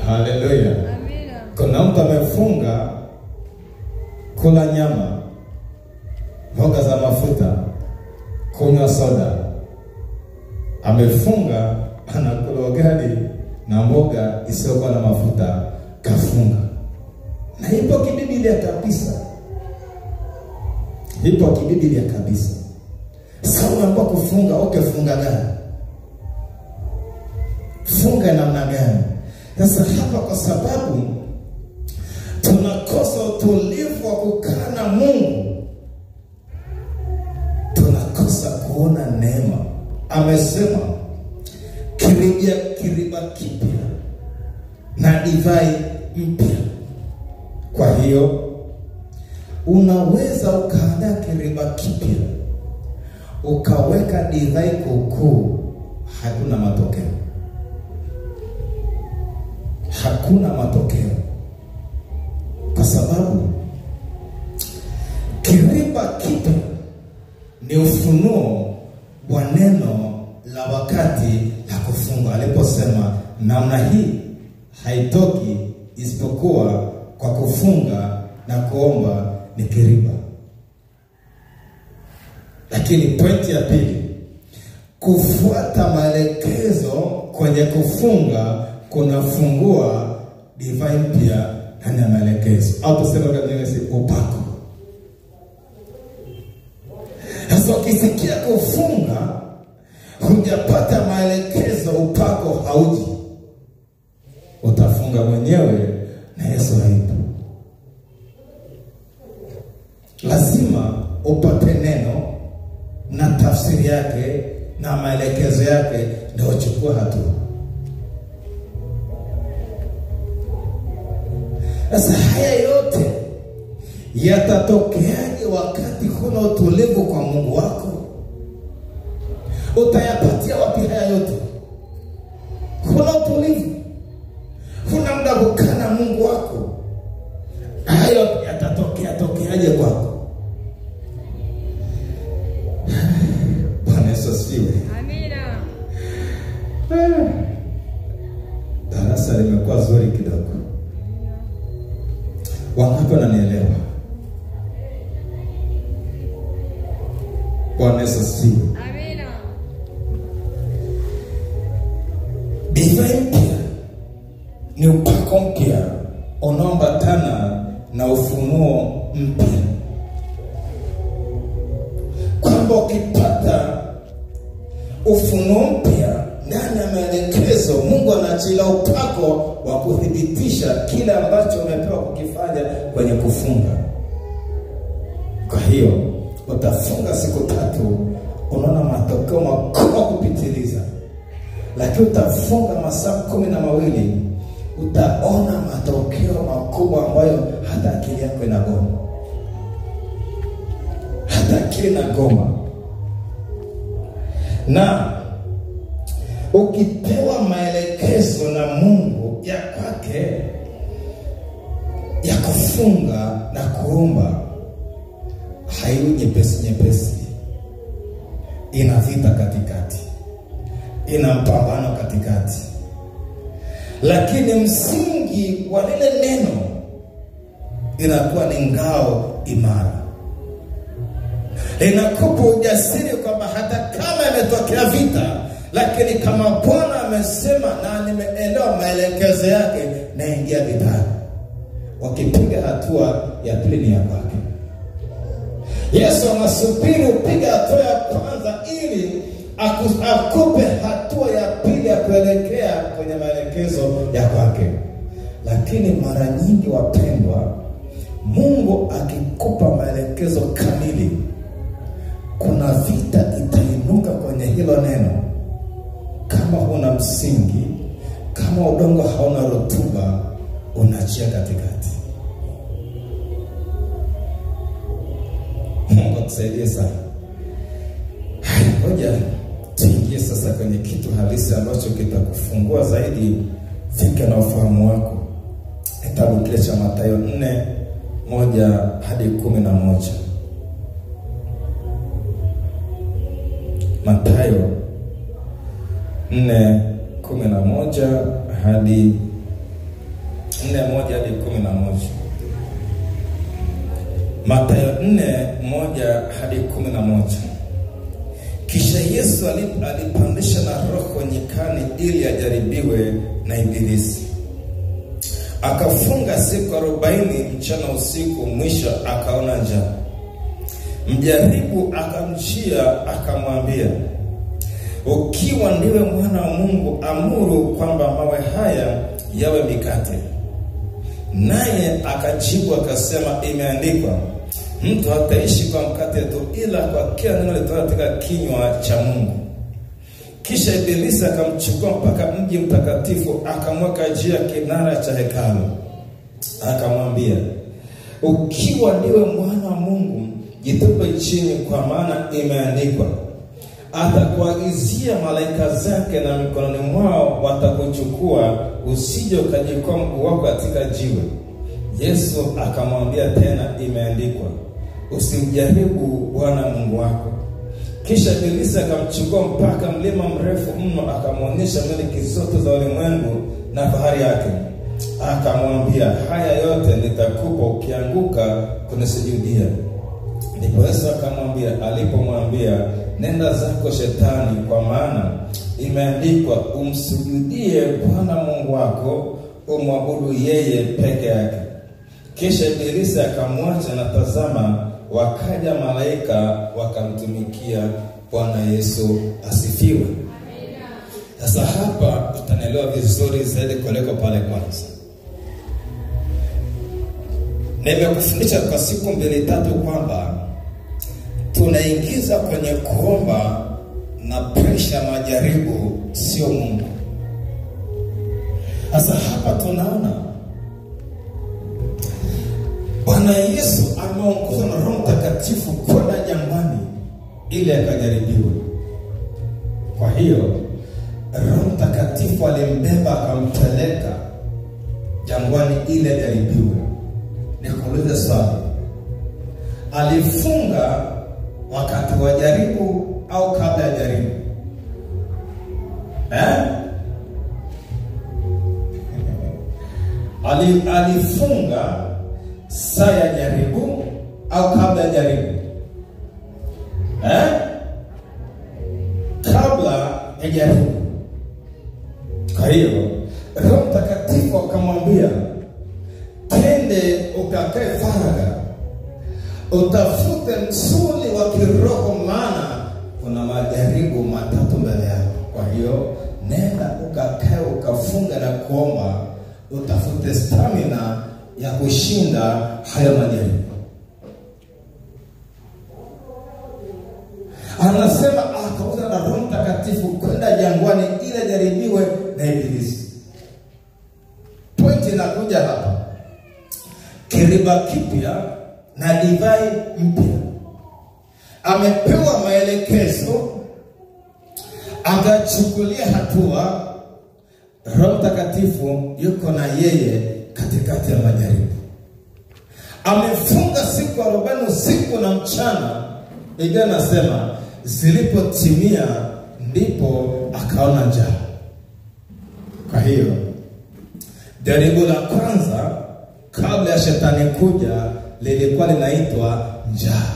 Haleluya. Amina. Kuna mtu amefunga kula nyama, mboga za mafuta, kunywa soda. Amefunga anakula ugali na mboga isiyokuwa na mafuta, kafunga. Na ipo kibiblia kabisa. Ipo kibiblia kabisa. Sasa unaambiwa kufunga, funga gani? Funga namna gani? Sasa hapa kwa sababu tunakosa utulivu wa kukaa na Mungu, tunakosa kuona neema. Amesema kiriba kipya na divai mpya. Kwa hiyo unaweza ukaandaa kiriba kipya ukaweka divai kukuu, hakuna matokeo. Hakuna matokeo. Kwa sababu kiriba kipya ni ufunuo wa neno la wakati la kufunga. Aliposema namna hii haitoki isipokuwa kwa kufunga na kuomba, ni kiriba. Lakini pointi ya pili, kufuata maelekezo kwenye kufunga kunafungua divai mpya ndani ya maelekezo. Au tuseme kwa Kiingereza upako. Sasa ukisikia kufunga hujapata maelekezo, upako hauji, utafunga mwenyewe na Yesu haipo. Lazima upate neno na tafsiri yake na maelekezo yake ndio uchukue hatua. Sasa haya yote yatatokeaje wakati huna utulivu kwa Mungu wako? Utayapatia wapi haya yote? Huna utulivu, huna muda kukaa na Mungu wako. Hayo yatatokeaje kwako? Darasa limekuwa zuri kidogo. Wangapi wananielewa? Bwana Yesu asifiwe. Amina. Divai mpya ni upako mpya unaoambatana na ufunuo mpya. Kwamba ukipata ufunuo mpya ndani ya maelekezo, Mungu anaachilia upako wa kuthibitisha kile ambacho umepewa kukifanya kwenye kufunga. Kwa hiyo utafunga siku 3, unaona matokeo makubwa kupitiliza. Lakini utafunga masaa 12, utaona matokeo makubwa ambayo hata akili yako inagoma. Hata akili inagoma. Na ukipewa maelekezo na Mungu ya kwake ya kufunga na kuomba, haiwi nyepesi. Ina vita katikati, ina mpambano katikati. Lakini msingi wa lile neno inakuwa ni ngao imara. Linakupa ujasiri kwamba hata kama imetokea vita, lakini kama Bwana amesema na nimeelewa maelekezo yake, naingia vitani. Wakipiga hatua ya pili ni ya kwake. Yesu anasubiri upige hatua ya kwanza ili akupe hatua ya pili ya kuelekea kwenye maelekezo ya kwake. Lakini mara nyingi wapendwa, Mungu akikupa maelekezo kamili, kuna vita itainuka kwenye hilo neno. Kama huna msingi, kama udongo hauna rutuba, unachia katikati. Mungu tusaidie sana. Ngoja tuingie sasa kwenye kitu halisi ambacho kitakufungua zaidi fikra na ufahamu wako. Kitabu kile cha Mathayo 4:1 hadi 11. Mathayo 4:11 hadi 11. Mathayo 4:1 hadi 11. Kisha Yesu alipandisha na roho nyikani ili ajaribiwe na Ibilisi. Akafunga siku 40 mchana usiku, mwisho akaona njaa. Mjaribu akamjia akamwambia, ukiwa ndiwe mwana wa Mungu, amuru kwamba mawe haya yawe mikate. Naye akajibu akasema, imeandikwa, mtu hataishi kwa mkate tu, ila kwa kila neno litoka katika kinywa cha Mungu. Kisha Ibilisi akamchukua mpaka mji mtakatifu, akamweka juu ya kinara cha hekalu. Akamwambia, ukiwa ndiwe mwana wa Mungu, jitupe chini, kwa maana imeandikwa, atakuagizia malaika zake na mikononi mwao watakuchukua, usije ukajikwaa mguu wako katika jiwe. Yesu akamwambia tena, imeandikwa, usimjaribu Bwana Mungu wako. Kisha Ibilisi akamchukua mpaka mlima mrefu mno, akamwonyesha miliki zote za ulimwengu na fahari yake. Akamwambia, haya yote nitakupa ukianguka kunisujudia. Ndipo Yesu alipomwambia, nenda zako Shetani, kwa maana imeandikwa, umsujudie Bwana Mungu wako, umwabudu yeye peke yake. Kisha Ibilisi akamwacha, na tazama, wakaja malaika wakamtumikia. Bwana Yesu asifiwe. Amina. Sasa hapa utanielewa vizuri zaidi kuliko pale kwanza. Nimekufundisha kwa siku 2-3 kwamba tunaingiza kwenye kuomba na presha majaribu, sio Mungu. Sasa hapa tunaona Bwana Yesu ameongozwa na Roho Mtakatifu kwenda jangwani ili akajaribiwe. Kwa hiyo Roho Mtakatifu alimbeba akampeleka jangwani ili ajaribiwe. Nikuulize swali, alifunga wakati wa jaribu au kabla ya jaribu? alifunga saa ya jaribu au kabla ya jaribu? Kabla ya jaribu. Kwa hiyo Roho Mtakatifu akamwambia, tende ukakae faragha, utafute msuli wa kiroho, maana kuna majaribu matatu mbele yako. Kwa hiyo nenda ukakae, ukafunga na kuomba, utafute stamina ya kushinda hayo majaribu. Anasema akaanza na Roho Mtakatifu kwenda jangwani ili jaribiwe na Ibilisi. Pointi inakuja hapa. Kiriba kipya na divai mpya. Amepewa maelekezo, akachukulia hatua. Roho Mtakatifu yuko na yeye katikati ya majaribu. Amefunga siku 40 usiku na mchana. Biblia inasema zilipotimia ndipo akaona njaa. Kwa hiyo jaribu la kwanza kabla ya shetani kuja lilikuwa linaitwa njaa.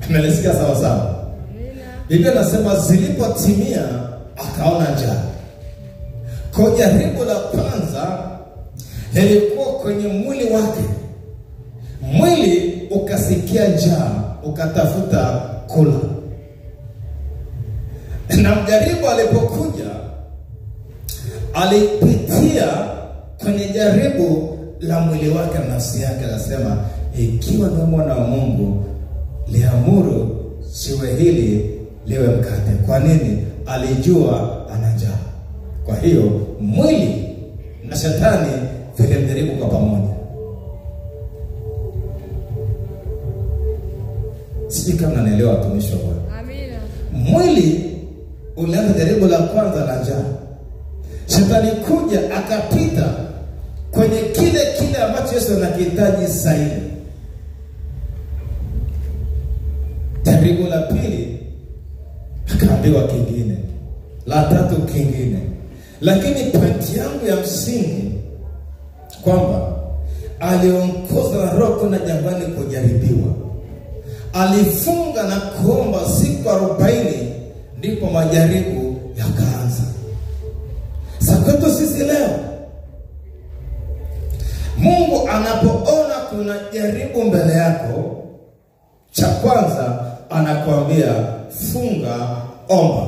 Tumelisikia sawa sawa? Biblia inasema zilipotimia akaona njaa. Kwa jaribu la kwanza lilikuwa kwenye mwili wake. Mwili ukasikia njaa, ukatafuta kula. Na mjaribu alipokuja, alipitia kwenye jaribu la mwili wake na nafsi yake. Anasema, ikiwa ni mwana wa Mungu, liamuru jiwe hili liwe mkate. Kwa nini? Alijua ana njaa. Kwa hiyo mwili na shetani vilimjaribu kwa pamoja. Sijui kama naelewa watumishi wa Bwana. Amina. Mwili ulianza jaribu la kwanza la njaa. Shetani kuja akapita kwenye kile ambacho Yesu anakihitaji zaidi. Jaribu la pili akaambiwa kingine, la tatu kingine. Lakini pointi yangu ya msingi kwamba aliongozwa na Roho kuna jangwani kujaribiwa. Alifunga na kuomba siku 40, ndipo majaribu yakaanza. Sasa kwetu sisi leo, Mungu anapoona kuna jaribu mbele yako, cha kwanza anakuambia funga, omba.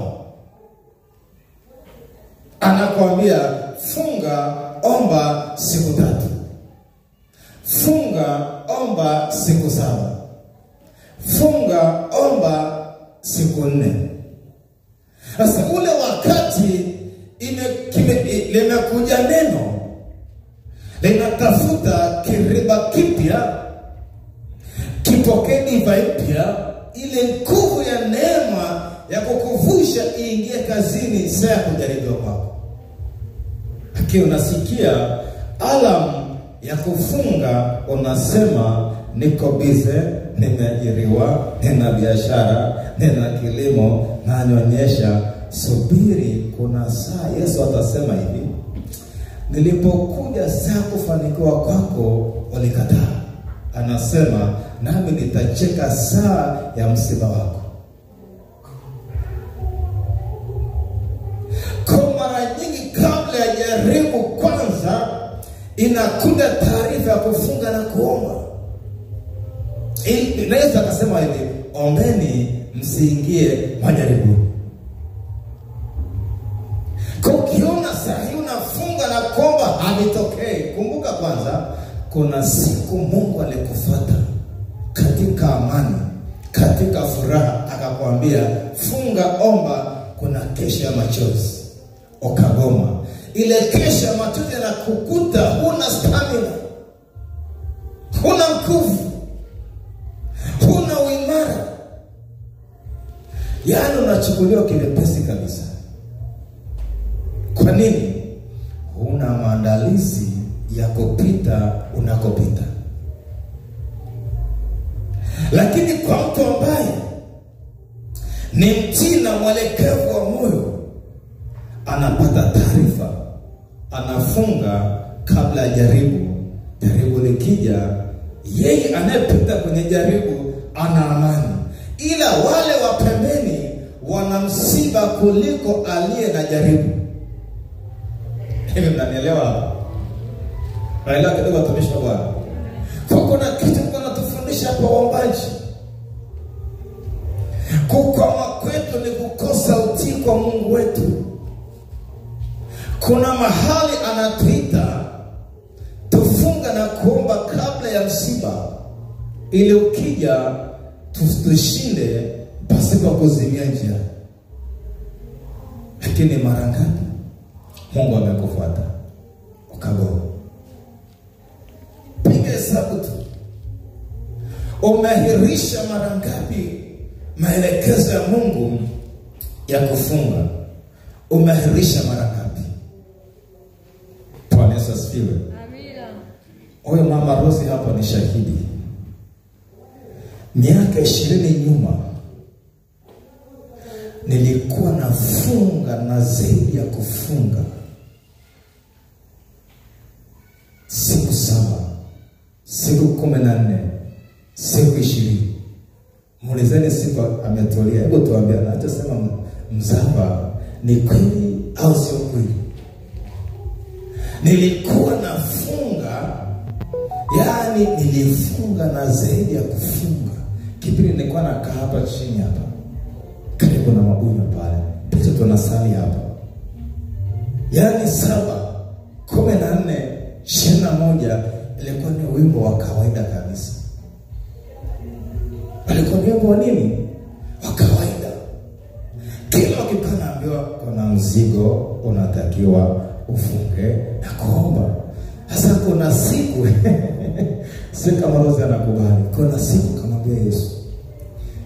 Anakuambia funga, omba siku 3. Funga, omba siku 7. Funga, omba siku 4. Sasa ule wakati limekuja neno, linatafuta kiriba kipya, kipokee divai mpya, ile nguvu ya neema ya kukuvusha iingie kazini saa ya kujaribiwa kwako. Lakini unasikia alam ya kufunga, unasema niko bize, nimeajiriwa, nina biashara, nina kilimo, nanyonyesha. Subiri, kuna saa Yesu atasema hivi, nilipokuja saa kufanikiwa kwako ulikataa. Anasema nami nitacheka saa ya msiba wako. Kwa mara nyingi kabla ya jaribu kwanza inakuja taarifa ya kufunga na kuomba. Yesu akasema hivi, ombeni msiingie majaribu. Kwa ukiona saa hii unafunga na kuomba havitokei, kumbuka kwanza kuna siku Mungu alikufuata katika amani, katika furaha, akakwambia funga, omba, kuna kesha ya machozi. Ukagoma. Ile kesha ya machozi yanakukuta huna stamina, huna nguvu, huna uimara. Yaani unachukuliwa kilepesi kabisa. Kwa nini? Huna maandalizi ya kupita unakopita. Lakini kwa mtu ambaye ni mtii na mwelekevu wa moyo, anapata taarifa, anafunga kabla ya jaribu. Jaribu likija, yeye anayepita kwenye jaribu ana amani, ila wale wa pembeni wana msiba kuliko aliye na jaribu. Hivi mnanielewa hapa? Naelewa kidogo watumishi wa Bwana. Kwa kuna kitu kinatufundisha hapa waombaji. Kukwama kwetu ni kukosa utii kwa Mungu wetu. Kuna mahali anatuita tufunga na kuomba kabla ya msiba, ili ukija tushinde pasipo kuzimia njia. Lakini mara ngapi Mungu amekufuata ukago? Piga hesabu tu. Umeahirisha mara ngapi maelekezo ya Mungu ya kufunga? Umeahirisha mara ngapi? Bwana Yesu asifiwe. Amina. Huyo mama Rosi hapa ni shahidi. Miaka 20 nyuma nilikuwa nafunga na zaidi ya kufunga siku 7, siku 14, siku 20. Muulizeni siku ametolea. Hebu tuambie, anachosema Mzava ni kweli au sio kweli? Nilikuwa nafunga, yani nilifunga na zaidi ya kufunga. Kipindi nilikuwa nakaa hapa chini hapa karibu na mabuyu pale, picha tunasali hapa, yani 7, 14, 21 ilikuwa ni wimbo wa kawaida kabisa. Alikuwa ni wimbo wa nini? Wa kawaida. Kila ukikana ambiwa kuna mzigo unatakiwa ufunge na kuomba. Sasa kuna siku si kama Rozi anakubali, kuna siku kamwambia Yesu,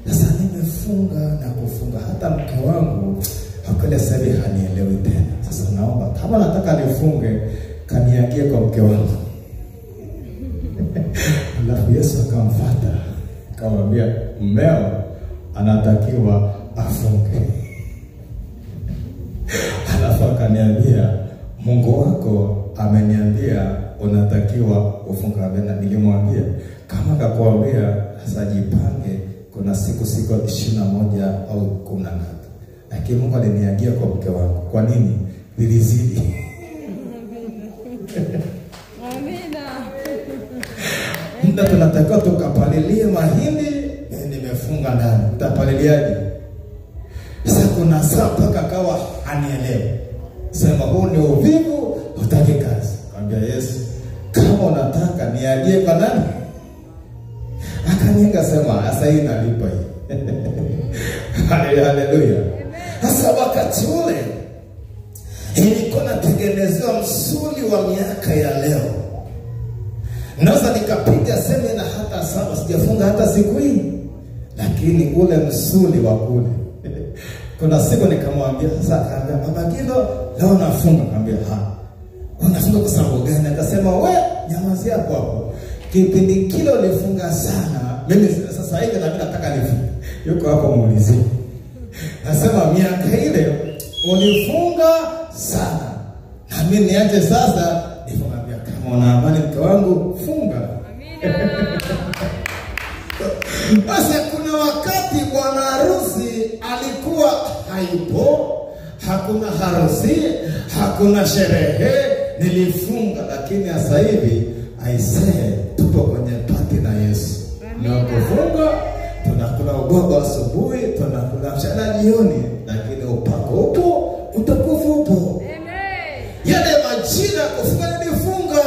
sasa nimefunga na kufunga, hata mke wangu hakule sasa hanielewi tena. Sasa naomba kama nataka nifunge, kaniagie kwa mke wangu. Alafu Yesu akamfuata akamwambia, mmeo anatakiwa afunge. Alafu akaniambia, Mungu wako ameniambia unatakiwa ufunga. Na nilimwambia kama akakwambia sasa jipange, kuna siku 21 au 10 ngapi. Lakini Mungu aliniagia kwa mke wangu. Kwa nini? Vilizidi. Amina. Muda tunatakiwa tukapalilie mahindi, nimefunga ndani. Utapaliliaje? Sasa kuna saa mpaka kawa hanielewe. Sema huu ni uvivu, hutaki kazi. Kaambia Yesu, kama unataka niagie kwa nani? Akanienga sema, sasa hii nalipa hii. Haleluya. Sasa wakati ule ilikuwa natengenezewa msuli wa miaka ya leo. Naweza nikapiga semina hata 7 sijafunga hata siku hii. Lakini ule msuli wa kule. Kuna siku nikamwambia, sasa akaambia, Baba Gido, leo nafunga. Kaambia, unafunga kwa sababu gani? Akasema, we nyamazia hapo. Kipindi kile ulifunga sana. Mimi sasa hivi na mimi nataka nifunge. Yuko hapo muulize. Nasema miaka ile ulifunga sana. Na mimi niache sasa nifunga. Kama una amani mke wangu, funga. Amina. Sasa kuna wakati bwana harusi alikuwa haipo, hakuna harusi, hakuna sherehe, nilifunga. Lakini sasa hivi aisee, tupo kwenye pati na Yesu. Na kufunga, tunakula ugogo asubuhi, tunakula mchana jioni, lakini upako upo, utukufu upo. Amen. Yale majira kufunga nilifunga.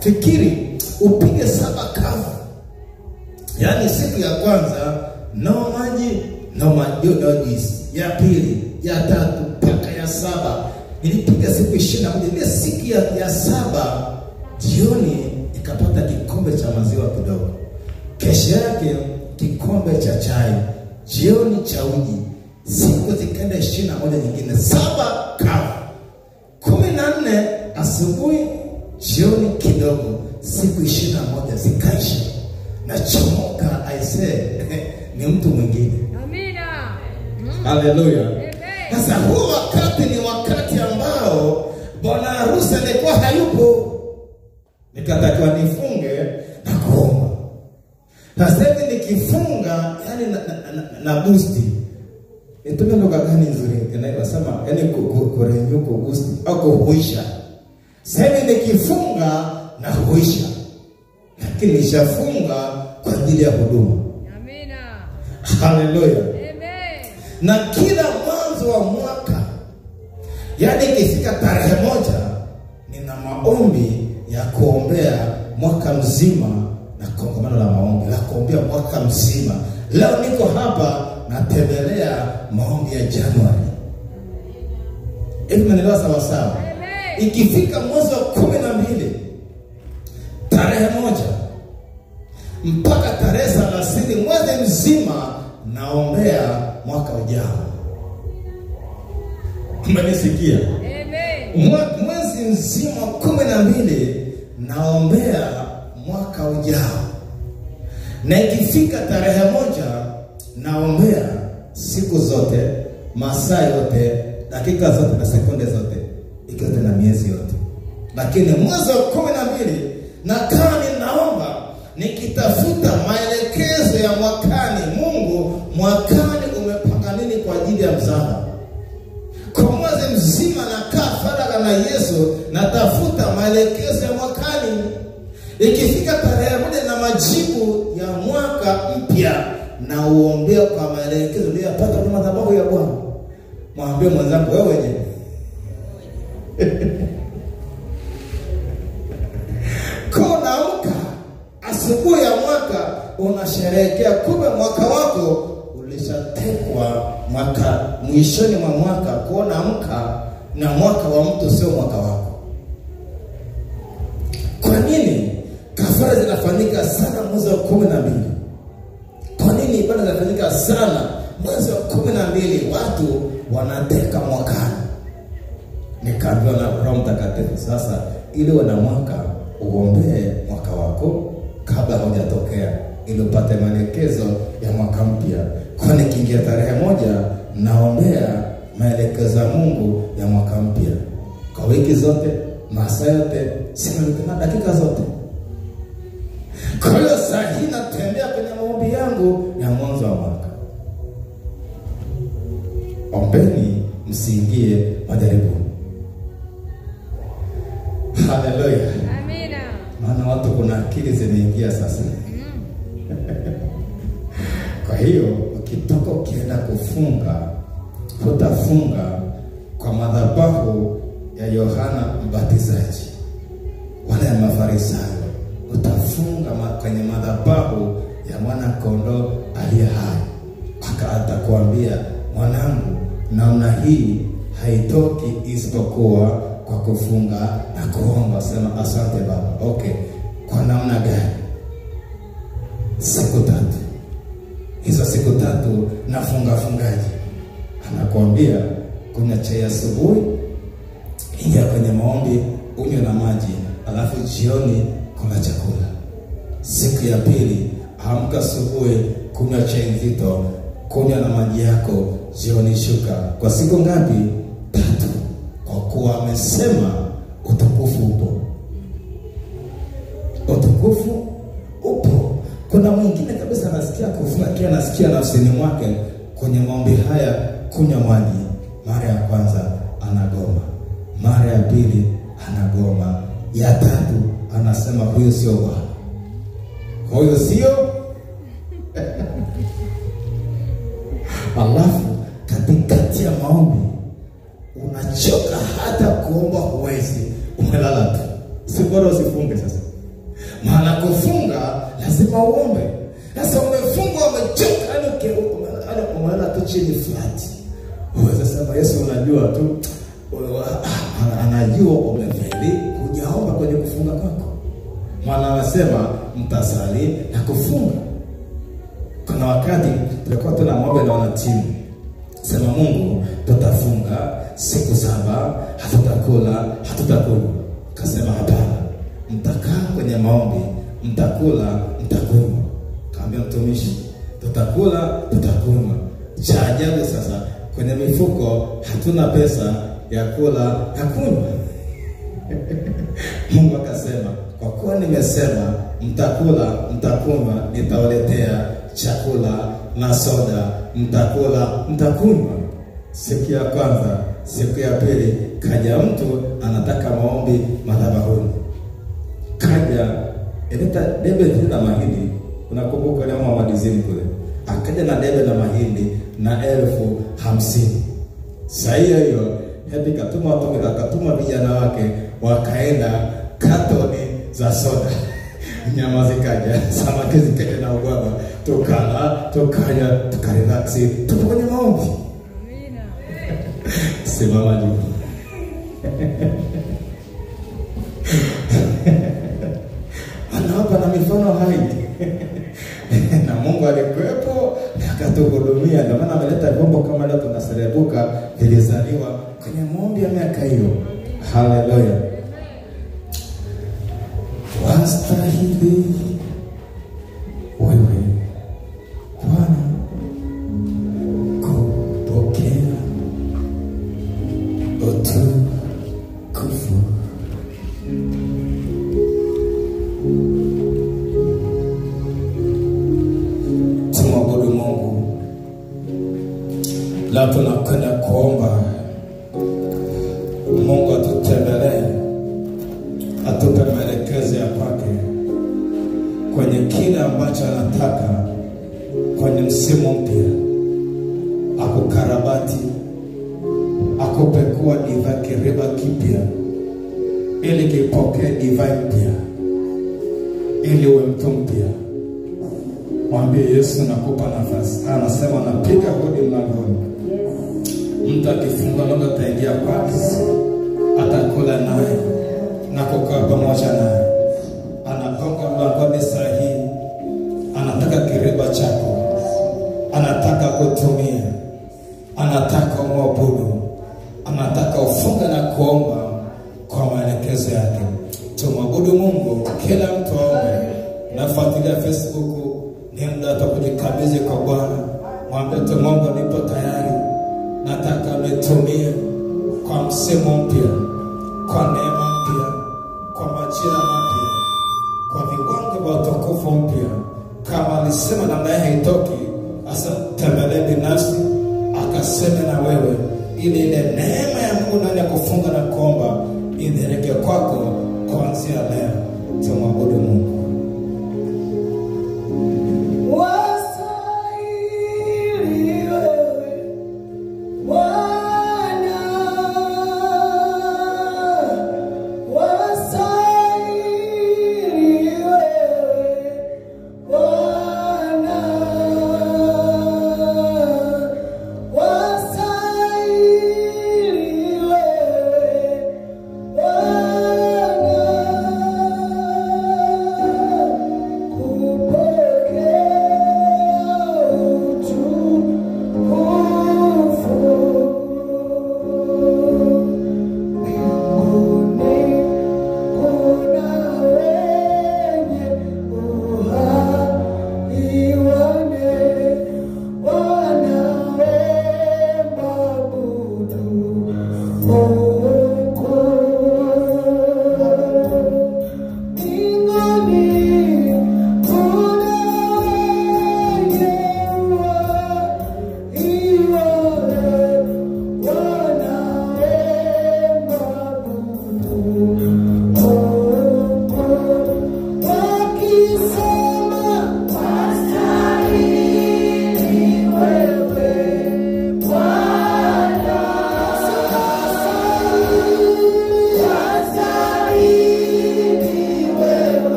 Fikiri upige 7 kavu. Yani siku ya kwanza no maji, no juice. Ya pili, ya 3 mpaka ya 7 nilipiga siku 21. Ile siku ya 7 jioni ikapata kikombe cha maziwa kidogo. Kesho yake kikombe cha chai, jioni cha uji. Siku zikaenda 21 nyingine, 7 kavu. 14 asubuhi, jioni kidogo. Siku 21 zikaisha. Na chomoka aisee ni mtu mwingine. Amina. Haleluya. Amen. Sasa huo wakati ni wakati ambao bwana harusi alikuwa hayupo, nikatakiwa nifunge na kuomba. Sasa hivi nikifunga yani na boosti. Nitumia lugha gani nzuri? Inasema yani kurenyuko boosti au kuhuisha. Sasa hivi nikifunga na huisha. Lakini nishafunga kwa ajili ya huduma. Amina. Haleluya. Amen. Na kila mwanzo wa mwaka, yani ikifika tarehe 1, nina maombi ya kuombea mwaka mzima na kongamano la maombi la kuombea mwaka mzima. Leo niko hapa natembelea maombi ya Januari. Hivi mnaelewa sawa sawa? Ikifika mwezi wa 12 tarehe 1 mpaka tarehe 30 mwezi mzima naombea mwaka ujao. Mmenisikia? Amen. Mwezi mzima 12 naombea mwaka ujao. Na ikifika tarehe 1 naombea siku zote, masaa yote, dakika zote na sekunde zote, ikiwa na miezi yote. Lakini mwezi wa 12 na kama ninaomba nikitafuta maelekezo ya mwakani. Mungu, mwakani umepanga nini kwa ajili ya mzao? Kwa mwezi mzima nakaa faragha na Yesu, natafuta maelekezo ya mwakani. Ikifika tarehe 1 na majibu ya mwaka mpya, na uombea kwa maelekezo niliyopata kwa madhabahu ya Bwana. Mwambie mwenzangu, wewe je? Kuna amka asubuhi ya mwaka unasherehekea, kumbe mwaka wako ulishatekwa mwaka mwishoni mwa mwaka. Kuona amka na mwaka wa mtu sio mwaka wako. Kwa nini kafara zinafanyika sana mwezi wa 12? Kwa nini ibada zinafanyika sana mwezi wa 12? Watu wanateka mwakani. Nikaambiwa na Roho Mtakatifu, sasa ili wana mwaka uombee mwaka wako kabla hujatokea, ili upate maelekezo ya mwaka mpya. Kwa nikiingia tarehe 1 naombea maelekezo ya Mungu ya mwaka mpya. Kwa wiki zote, masaa yote, siku na dakika zote. Kwa hiyo saa hii natembea kwenye maombi yangu ya mwanzo wa mwaka. Ombeni msiingie majaribu. Haleluya. Amina. Maana watu kuna akili zimeingia sasa. Kwa hiyo ukitoka ukienda kufunga, utafunga kwa madhabahu ya Yohana Mbatizaji wala ya Mafarisayo. Utafunga kwenye madhabahu ya mwana kondoo aliye hai. Atakwambia, mwanangu, namna hii haitoki isipokuwa kwa kufunga na kuomba. Sema asante Baba. Okay, kwa namna gani? Siku 3. Hizo siku 3 nafunga fungaji. Anakuambia kunywa chai asubuhi, ingia kwenye maombi, unywe na maji, alafu jioni kula chakula. Siku ya 2, amka asubuhi, kunywa chai nzito, kunywa na maji yako, jioni shuka. Kwa siku ngapi? 3. Kwa kuwa amesema utukufu upo. Utukufu upo. Kuna mwingine kabisa anasikia kufunga, kia anasikia nafsini mwake kwenye maombi haya kunywa maji. Mara ya kwanza anagoma, mara ya 2 anagoma, ya 3 anasema huyo sio Bwana, huyo sio. Alafu katikati ya maombi unachoka, hata kuomba huwezi, umelala tu. Si bora usifunge sasa? Maana kufunga lazima uombe. Sasa umefunga, umechoka, umelala tu chini flat. Uweza sema Yesu unajua tu, anajua umefeli kujaomba kwenye kufunga kwako. Maana anasema mtasali na kufunga. Kuna wakati tulikuwa tunamwomba na wanatimu, sema Mungu, tutafunga siku 7, hatutakula, hatutakunywa. Kasema hapana, mtakaa kwenye maombi, mtakula, mtakunywa. Kaambia mtumishi, tutakula, tutakunywa. Cha ajabu sasa, kwenye mifuko hatuna pesa ya kula na kunywa. Mungu akasema, kwa kuwa nimesema mtakula, mtakunywa, nitawaletea chakula na soda, mtakula, mtakunywa. Siku ya kwanza, siku ya pili, kaja mtu anataka maombi madhabahuni. Kaja ileta debe na mahindi. Unakumbuka ile mama madizini kule? Akaja na debe na mahindi na 50,000. Saa hiyo hebi katuma vijana wake wakaenda katoni za soda. Nyama zikaja, samaki zikaja na ubwabwa. Tukala, tukanya, tukarelaxi, tupo kwenye maombi. Amina. Simama juu. Anawapa na mifano hai. Na Mungu alikuwepo na akatuhudumia. Ndio maana ameleta vyombo kama leo tunaserebuka vilizaliwa kwenye maombi ya miaka hiyo. Haleluya. Wastahili wewe Bwana kupokea utukufu. Tumwabudu Mungu. Leo tunakwenda kuomba Mungu atutembelee, atupe maelekezo ya kwake kwenye kile ambacho anataka kwenye msimu mpya. Akukarabati, akupe kuwa diva kiriba kipya, ili kipokee divai mpya, ili uwe mtu mpya. Mwambie Yesu, nakupa nafasi. Anasema napiga hodi mlangoni. Mtu akifunga mlango ataingia kwake, atakula naye na kukaa pamoja naye. Anagonga mlangoni sahihi, anataka kiriba chako, anataka kutumia, anataka umwabudu, anataka ufunga na kuomba kwa maelekezo yake. Tumwabudu Mungu. Kila mtu aombe. Nafuatilia Facebook, ni muda tukujikabidhi kwa Bwana. Mwambie tu Mungu, nipo tayari, nataka nitumie kwa msimu mpya, kwa neema mpya, kwa majira mapya, kwa viwango vya utukufu mpya. Kama alisema na naye haitoki, asa tembelee binafsi, akaseme na wewe, ili ile neema ya Mungu ndani ya kufunga na kuomba idhihirike kwako kuanzia leo. Tumwabudu Mungu.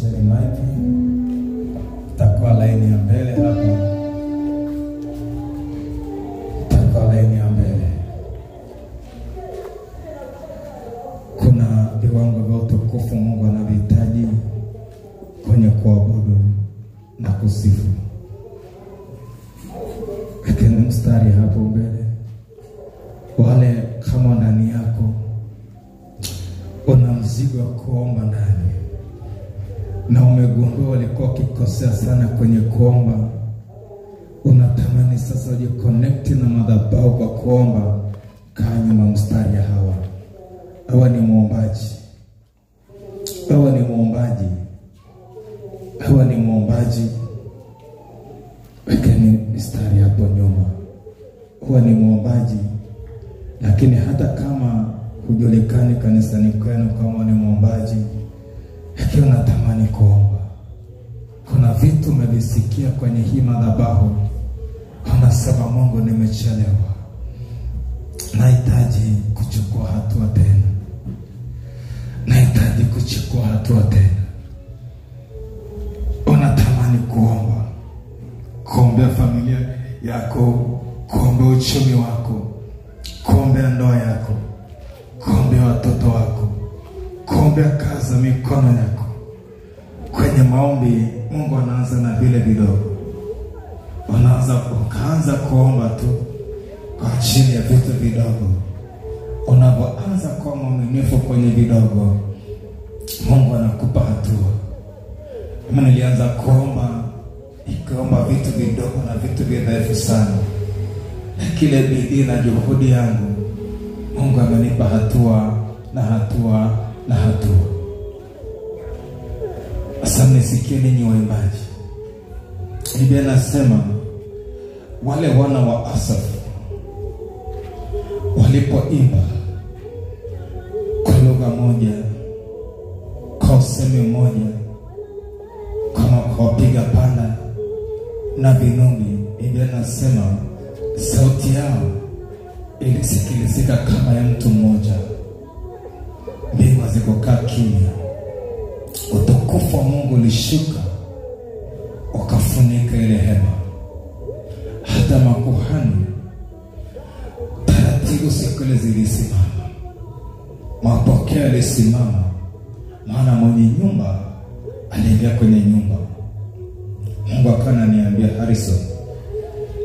Swali maiki. Takuwa laini ya mbele hapa. Takuwa laini ya mbele. Kuna viwango vya utukufu Mungu anavihitaji kwenye kuabudu na kusifu. Lakini mstari hapo mbele, wale kama ndani yako una mzigo wa kuomba ndani, na umegundua walikuwa ukikosea sana kwenye kuomba, unatamani sasa ujiconnect na madhabahu kwa kuomba, kaa nyuma mstari ya hawa. Hawa ni muombaji. Hawa ni muombaji. Hawa ni muombaji. Lakini mstari hapo nyuma, huwa ni muombaji. Lakini hata kama hujulikani kanisani kwenu kama ni muombaji, lakini unatamani kuomba. Kuna vitu umevisikia kwenye hii madhabahu, unasema Mungu, nimechelewa, nahitaji kuchukua hatua tena, nahitaji kuchukua hatua tena. Unatamani kuomba, kuombea familia yako, kuombea uchumi wako, kuombea ndoa yako, kuombea watoto wako, kuombea kazi za mikono yako. Kwenye maombi Mungu anaanza na vile vidogo. Ukaanza kuomba tu kwa ajili ya vitu vidogo. Unapoanza kuwa mwaminifu kwenye vidogo, Mungu anakupa hatua. Mimi nilianza kuomba vitu vidogo na vitu vidhaifu sana, na kile bidii na juhudi yangu Mungu amenipa hatua na hatua na hatua. Sasa nisikie ninyi waimbaji. Biblia inasema wale wana wa Asafu walipoimba kwa lugha moja, kwa usemi mmoja, kama wapiga panda na vinubi, Biblia inasema sauti yao ilisikilizika kama ya mtu mmoja. Mbingu zikakaa kimya. Utukufu wa Mungu ulishuka ukafunika ile hema. Hata makuhani taratibu siku ile zilisimama, mapokeo yalisimama, maana mwenye nyumba aliingia kwenye nyumba. Mungu akananiambia, Harrison,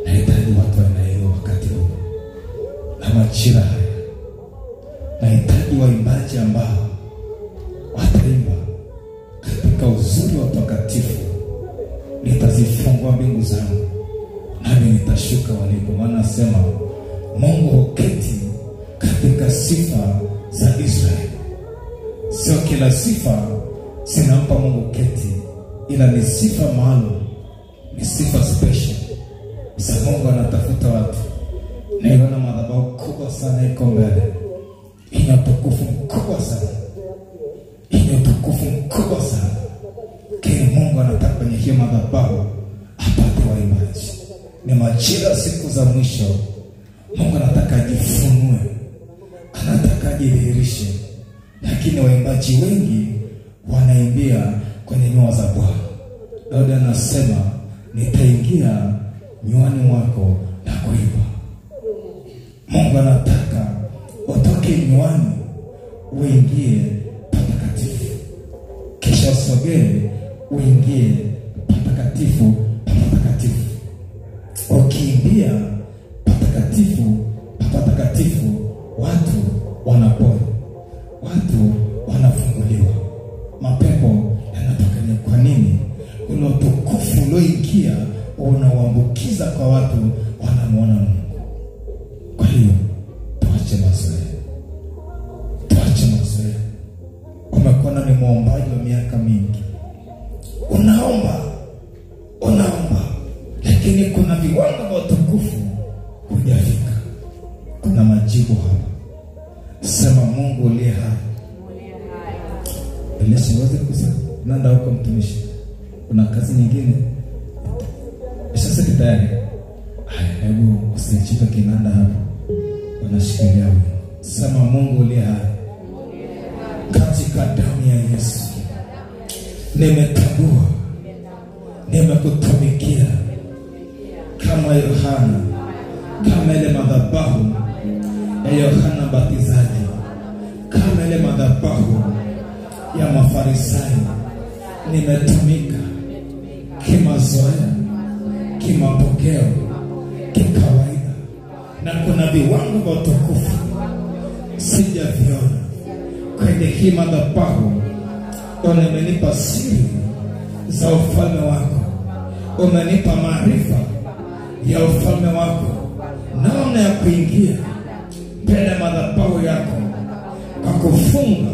nahitaji watu wanaelewa wakati huu na majira haya. Nahitaji waimbaji ambao wataimba katika uzuri wa utakatifu. Nitazifungua mbingu zangu, nami nitashuka walipo. Maana nasema Mungu huketi katika sifa za Israeli. Sio kila sifa zinampa Mungu keti, ila ni sifa maalum, ni sifa special. Sasa Mungu anatafuta watu. Naiona madhabahu kubwa sana iko mbele. Ina utukufu mkubwa sana. Ina utukufu mkubwa sana. Kile Mungu anataka kwenye hii madhabahu apate waimbaji. Ni majira siku za mwisho. Mungu anataka ajifunue, anataka ajidhihirishe. Lakini waimbaji wengi wanaimbia kwenye nyua za Bwana. Daudi anasema, nitaingia nyuani mwako na kuimba. Mungu anataka utoke nyuani uingie patakatifu, kisha usogee uingie patakatifu. Ukiingia patakatifu, watu wanapona, watu wanafunguliwa, mapepo yanatoka. Kwa nini? Ule utukufu ulioingia unawaambukiza kwa watu, wanamuona Mungu. Kwa hiyo tuache mazoea. Umekuwa ni muombaji wa miaka mingi, unaomba, lakini kuna viwango vya utukufu hujafika. Kuna majibu hapa. Sema, Mungu uliye hai. Ile siwezi kusema nenda huko mtumishi, kuna kazi nyingine. Sasa tayari. Hebu usichike kinanda hapo. Unashikilia wewe. Sema, Mungu uliye hai, katika damu ya Yesu nimetambua, nimekutumikia kama Yohana, kama ile madhabahu ya Yohana Mbatizaji, kama ile madhabahu ya Mafarisayo. Nimetumika kimazoea, kimapokeo, kikawaida, na kuna viwango vya utukufu sijaviona kwenye hii madhabahu. Umenipa siri za ufalme wako, umenipa maarifa ya ufalme wako, namna ya kuingia mbele madhabahu yako kwa kufunga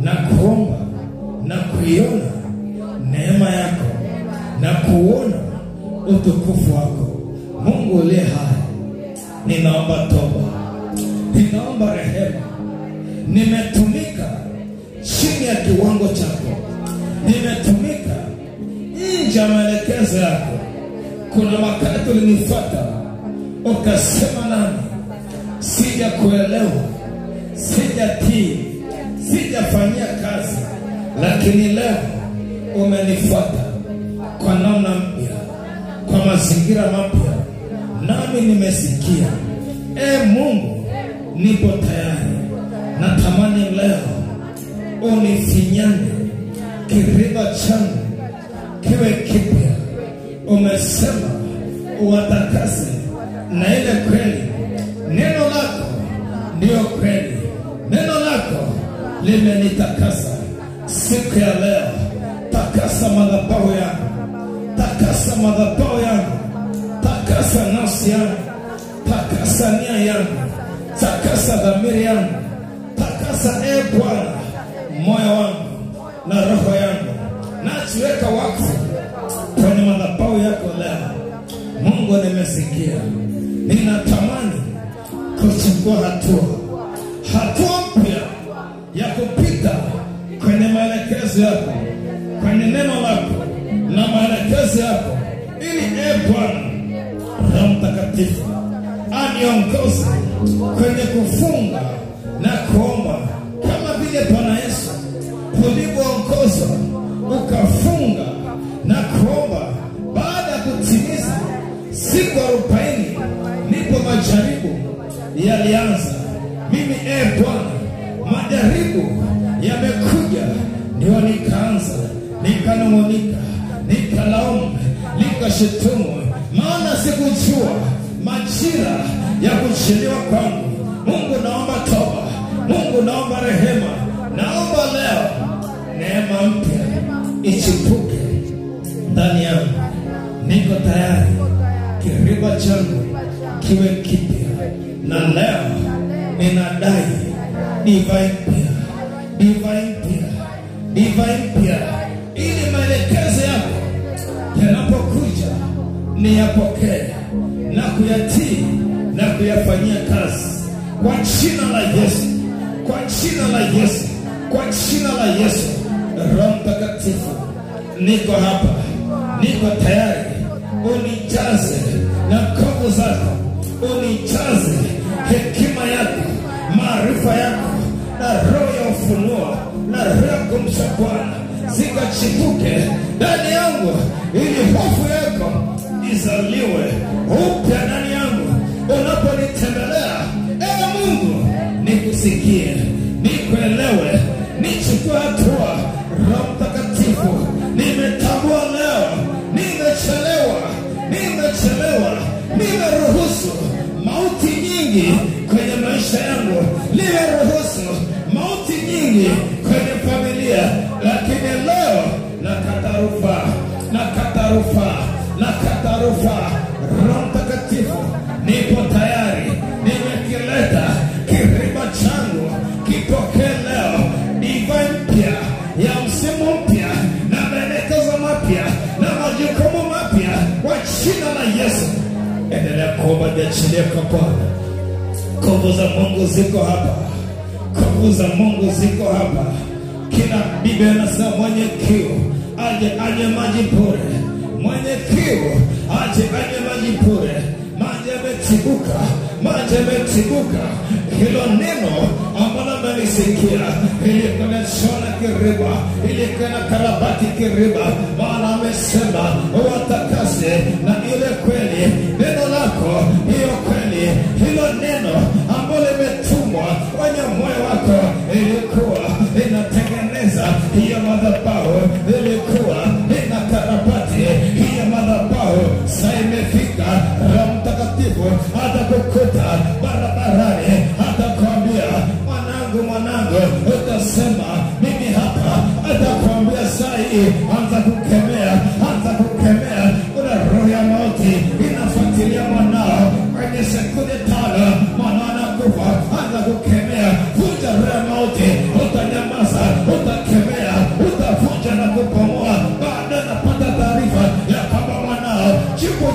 na kuomba na kuiona neema yako na kuona utukufu wako. Mungu uliye hai, ninaomba toba, ninaomba rehema. Nimetumika chini ya kiwango chako, nimetumika nje ya maelekezo yako. Kuna wakati ulinifuata ukasema nami, sija kuelewa, sijatii, sijafanyia kazi, lakini leo umenifuata kwa namna mpya, kwa mazingira mapya, nami nimesikia. Mungu, nipo tayari, natamani leo unifinyane, kiriba changu kiwe kipya. Umesema uwatakase na ile kweli. Neno lako ndio kweli, neno lako limenitakasa siku ya leo. Takasa madhabahu yangu, takasa madhabahu yangu, takasa nafsi yangu, takasa nia yangu, takasa dhamiri yangu, takasa Bwana moyo wangu na roho yangu. Najiweka wakfu kwenye madhabahu yako leo. Mungu, nimesikia, ninatamani kuchukua hatua mpya ya kupita kwenye maelekezo yako, kwenye neno lako na maelekezo yako, ili Bwana Roho Mtakatifu aniongoze kwenye kufunga na kuomba, kama vile Bwana Yesu ulivyoongozwa ukafunga na kuomba. Baada ya kutimiza siku 40, ndipo majaribu yalianza. Mimi Bwana, majaribu yamekuja, ndio nikaanza, nikanung'unika, nikalaumu, nikashutumu, maana sikujua majira ya kuchelewa kwangu. Mungu, naomba toba. Mungu, naomba rehema. Naomba leo neema mpya ichipuke ndani yangu. Niko tayari, kiriba changu kiwe kipya, na leo ninadai divine mpya, ili maelekezo yako yanapokuja niyapokee na kuyatii na kuyafanyia kazi, kwa jina la Yesu, kwa jina la Yesu, kwa jina la Yesu. Roho Mtakatifu, niko hapa, niko tayari. Unijaze na nguvu zako, unijaze hekima yako, maarifa yako, na roho ya ufunuo, na roho ya kumcha Bwana zikachipuke ndani yangu, ili hofu yako izaliwe upya ndani yangu. Unaponitembelea, Mungu, nikusikie, nikuelewe, nichukue hatua. Roho Mtakatifu, nimetambua leo nimeruhusu mauti nyingi kwenye maisha yangu, nimeruhusu mauti nyingi kwenye familia, lakini leo nakata rufaa. Roho Mtakatifu, nipo tayari, nimekileta kiriba changu, kipokee leo divine mpya ya msimu mpya na maelekezo mapya na majukumu mapya, kwa jina la Yesu. Endelea kuomba, jiachilie kwa Bwana. Nguvu za Mungu ziko hapa, nguvu za Mungu ziko hapa. Kila Biblia inasema mwenye kiu aje anywe maji bure, mwenye kiu aje anywe maji bure. Maji yametibuka. Hilo neno ambalo mmenisikia, ili kunashona kiriba, ili kuna karabati kiriba, maana amesema watakase na ile kweli. Neno lako, hiyo kweli, hilo neno ambalo limetumwa kwenye moyo wako, ilikuwa inatengeneza hiyo madhabahu, ilikuwa inakarabati hiyo madhabahu. Sasa imefika, Roho Mtakatifu hata kukuta barabarani, hata kuambia mwanangu, utasema mimi hapa, hata kuambia saa hii, anza kukemea. Kuna roho ya mauti inafuatilia mwanao kwenye sekunde 5, mwanao anakufa, anza kukemea. Vunja roho ya mauti, utanyamaza, utakemea, utavunja na kupomoa. Baada napata taarifa ya kwamba mwanao chupu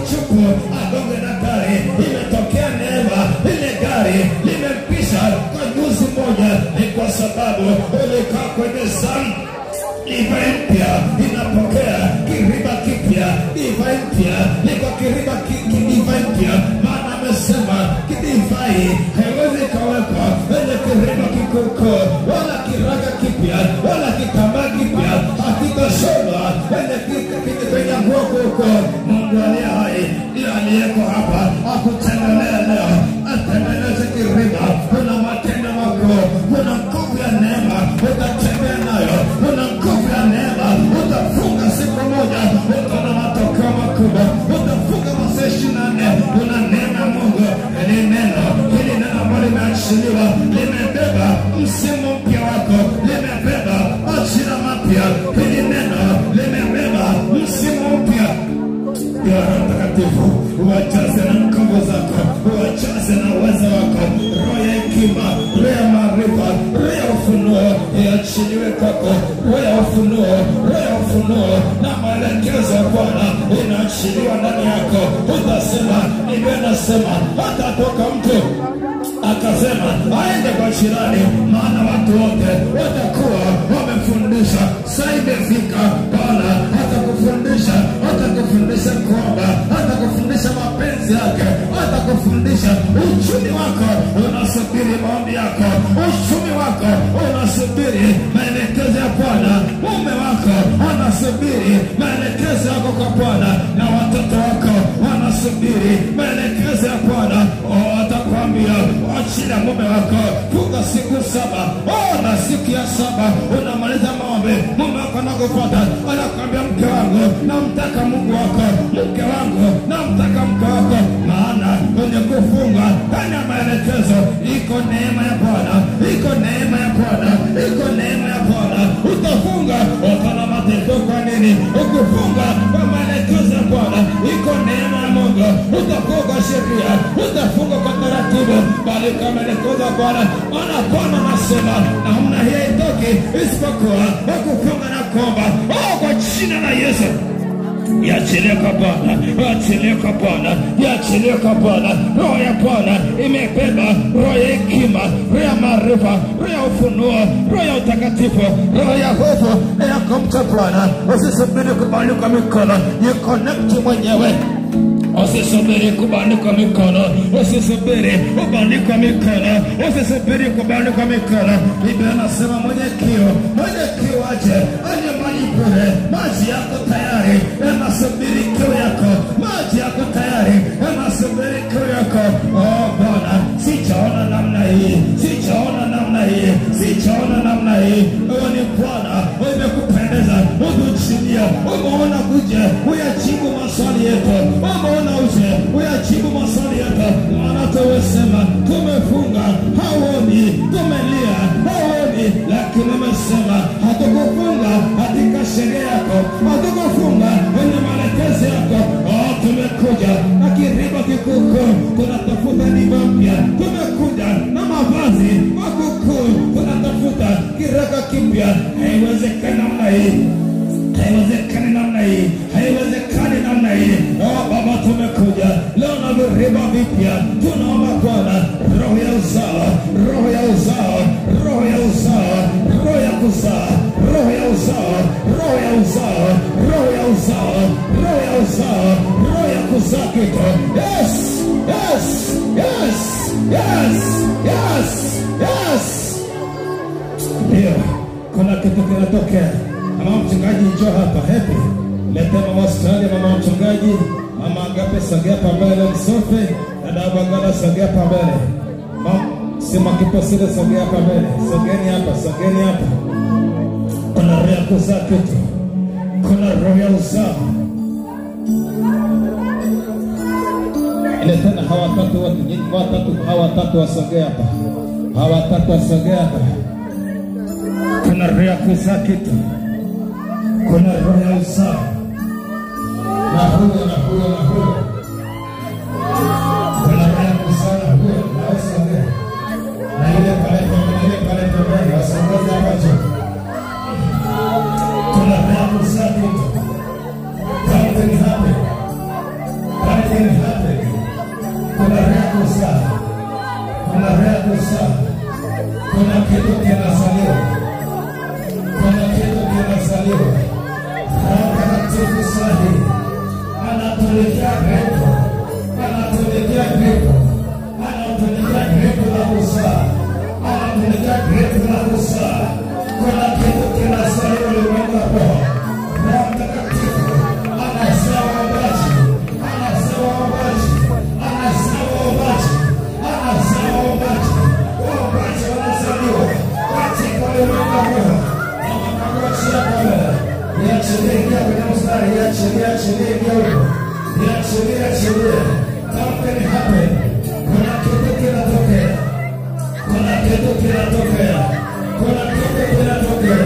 agonge na gari, imetokea neema, ile gari limempisha kwa juzi moja. Ni kwa sababu ulikaa kwenye zamu. Divai mpya inapokea kiriba kipya, divai mpya liko kiriba divai mpya. Maana amesema kidivai haiwezi kawekwa kwenye kiriba kikuko, wala kiraga kipya, wala kitambaa kipya, hakitashonwa kwenye nguo kuko. Mungu aliye hai ndiye aliyeko hapa, akutembelea leo, atengeneze kiriba. Kuna matendo makuu, kuna nguvu ya neema, utatembea nayo. Kuna nguvu ya neema, utafunga siku moja, utaona matokeo makubwa. Utafunga masaa 24, kuna neema ya Mungu. Hili neno ambalo limeachiliwa, limebeba msimu mpya wako, limebeba majira mapya. Hili neno limebeba msimu mpya. Ya Roho Mtakatifu, uwajaze na nguvu zako, uwajaze na uwezo wako. Roho ya hekima, roho ya maarifa, roho ya ufunuo iachiliwe kwako. Roho ya ufunuo na maelekezo ya Bwana inaachiliwa ndani yako. Utasema, Biblia inasema hata toka mtu akasema aende kwa jirani, maana watu wote watakuwa wamefundisha. Sasa imefika Bwana atakufundisha kuomba, atakufundisha mapenzi yake, atakufundisha uchumi wako. Unasubiri maombi yako, uchumi wako unasubiri maelekezo ya Bwana. Mume wako anasubiri maelekezo yako kwa Bwana, na watoto wako wanasubiri maelekezo ya Bwana. Atakwambia achia mume wako, funga siku 7. Na siku ya 7 unamaliza maombi, mume wako anakufuata, anakwambia mke wangu namtaka Mungu wako, mke wangu namtaka mke wako. Maana kwenye kufunga kana maelekezo, iko neema ya Bwana, iko neema ya Bwana, iko neema ya Bwana. Utafunga utana matendo. Kwa nini? Ukifunga kwa maelekezo ya Bwana, iko neema ya Mungu. Utafunga sheria, utafunga kwa taratibu, bali kwa maelekezo ya Bwana. Maana Bwana anasema namna hii haitoki isipokuwa kufunga na kuomba. Kwa jina la Yesu, iachilie kwa Bwana, iachilie kwa Bwana, iachilie kwa Bwana. Roho ya Bwana imebeba roho ya hekima, roho ya maarifa, roho ya ufunuo, roho ya utakatifu, roho ya hofu ya kumcha Bwana. Usisubiri kubandikwa mikono, jiconnect mwenyewe. Usisubiri kubandikwa mikono, usisubiri kubandikwa mikono, usisubiri kubandikwa mikono. Biblia inasema mwenye kiu aje anywe maji bure. Maji yako tayari, yanasubiri kiu yako. Maji yako tayari, yanasubiri kiu yako. Bwana, sijaona namna hii. Wewe ni Bwana, umekupendeza, umekuchilia, umeona kuja uyajibu maswali yetu, umeona uje uyajibu maswali yetu. Maana tuwesema tumefunga hauoni, tumelia hauoni, lakini umesema hatukufunga katika sheria yako, hatukufunga kwenye maelekezo yako. Tumekuja na kiriba kikuku, tunatafuta niba mpya. Tumekuja na mavazi makuku, tunatafuta kiraga kipya. Haiwezekani namna hii, haiwezekani namna hii. Baba, tumekuja leo na viriba vipya. Tunaomba Bwana, roho ya uzao, roho ya uzao, roho ya uzao, roho ya kuzaa, roho ya uzao, roho ya uzao, roho ya uzao, roho ya uzao, roho ya kuzaa kitu. Yes, yes, yes, yes, yes, yes. njoo hapa. Happy. Leta mama Australia, mama mchungaji, mama Agape sogea hapa mbele msofe. Dada Bagala sogea hapa mbele. Mama sema kiposile sogea hapa mbele. Sogeni hapa, sogeni hapa. Kuna roho ya kuzaa kitu. Kuna roho ya uzao. Ile tena hawa watatu watu nyinyi hawa watatu wasogea hapa. Hawa watatu wasogea hapa. Kuna roho ya kuzaa kitu. Kuna roho ya uzao. Na huyo na huyo na huyo. Kuna roho ya kuzaa na huyo na wasogea. Na ile pale mbele wasogea hapa juu. Kuna roho ya kuzaa kitu. Something happened. Something happened. Kuna roho ya kuzaa. Kuna roho ya kuzaa. Kuna kitu kinazaliwa. Kuna kitu kinazaliwa. Mtakatifu sahi anatuletea pepo. Anatuletea pepo. Anatuletea pepo la kuzaa. Anatuletea pepo la kuzaa. Kuna kitu kinazaliwa ulimwengu wa roho. Roho Mtakatifu anazaa waombaji. Anazaa waombaji. Anazaa waombaji. Anazaa waombaji. Waombaji wanazaliwa katika ulimwengu wa roho. Iachilia kwenye mstari, iachilia huko. Iachilia. Something happened. Kuna kitu kinatokea. Kuna kitu kinatokea. Kuna kitu kinatokea.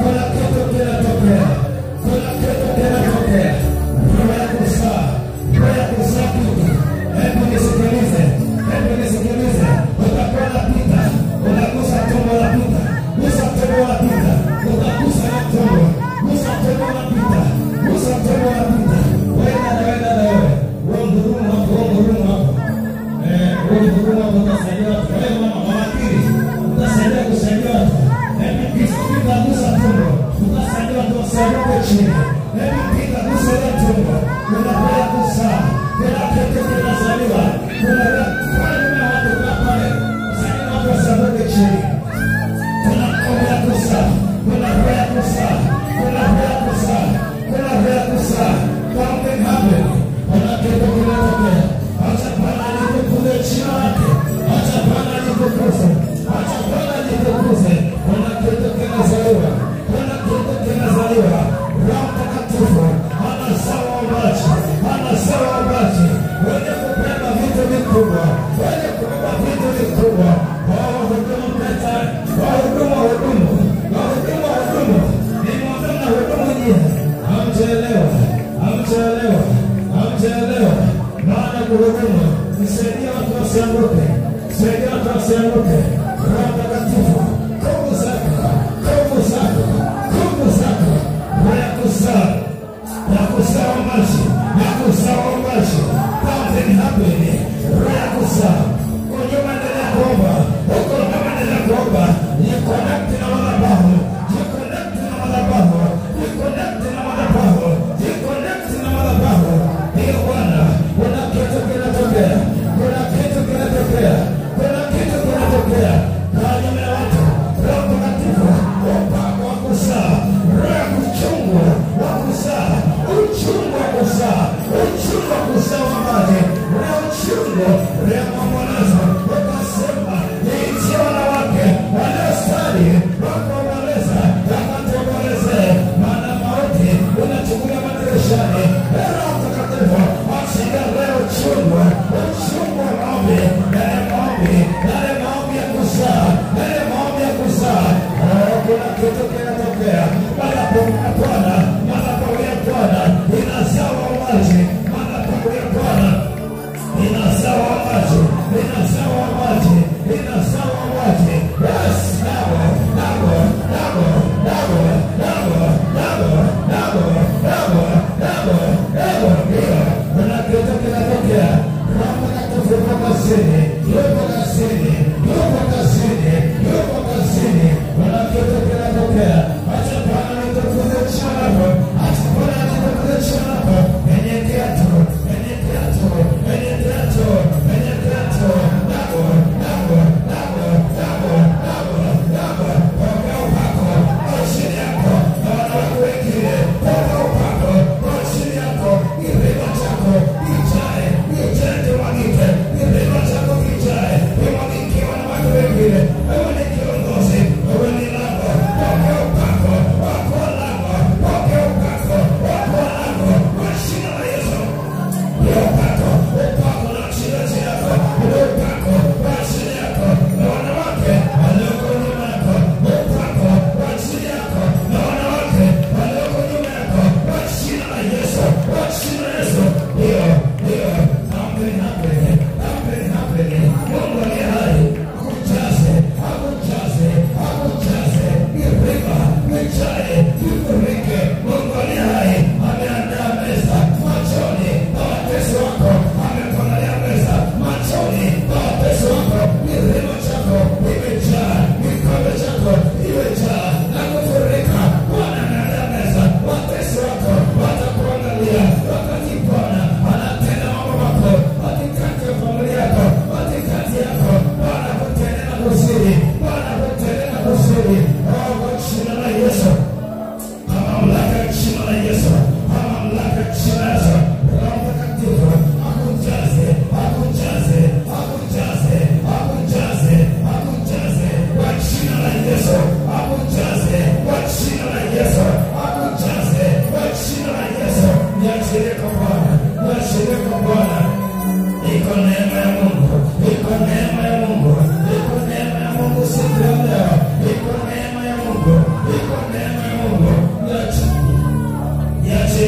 Kuna kitu kinatokea. Kuna kitu kinatokea. Roho ya kuzaa. Roho ya kuzaa kitu. Hebu nisikilize. Hebu nisikilize. Utakuwa unapita. Unagusa tumbo la pita. Gusa tumbo la pita. Utagusa na tumbo. Gusa tumbo la pita. Gusa tumbo la pita. Wenda wewe. Uongurumu hapo. Uongurumu hapo utasaidia watu. Wewe mama mawakili. Utasaidia kusaidia watu. Hebu pita gusa tumbo. Utasaidia watu wasaidia chini. Hebu pita gusa ile tumbo. Kuna roho ya kuzaa. Kuna kitu kinazaliwa. Kuna roho ya watu pale. Saidia watu wasaidia chini. Kuna roho ya kuzaa. Kuna roho ya kuzaa. Kuna roho ya kuzaa. Kuna roho ya kuzaa. Something happened. Kuna kitu kinatokea. Acha Bwana alikukuze jina lake. Acha Bwana alikukuze. Acha Bwana alikukuze. Kuna kitu kinazaliwa. Kuna kitu kinazaliwa. Roho Mtakatifu anazaa waombaji. Anazaa waombaji. Wenye kupenda vitu vikubwa. Wenye kubeba vitu vikubwa. Wahudumu pesa. Wahudumu. Nimwambia hudumu nyie. Hamjaelewa. Maana kuhudumu. Msaidia watu wasianguke. Roho Mtakatifu. Nguvu zako. Roho ya kuzaa. Ya kuzaa maji. Something happened. Roho ya kuzaa. Unyuma endelea kuomba. Huko kama endelea kuomba. Ni connect na madhabahu. Hiyo Bwana, kuna kitu kinatokea. Na nyuma ya watu, Roho Mtakatifu, upako wa kuzaa, roho ya uchungu wa kuzaa, uchungu wa kuzaa wa maji, roho ya uchungu, roho ya maombolezo, ukasema, niitie wanawake, waliostari, wakuomboleza, wakatuombolezee, maana mauti unachukulia madirishani. Roho Mtakatifu, achilia leo uchungu wa maombi, yale maombi ya kuzaa. Kuna kitu kinatokea. Madhabahu ya Bwana inazaa waombaji. Madhabahu ya Bwana inazaa waombaji.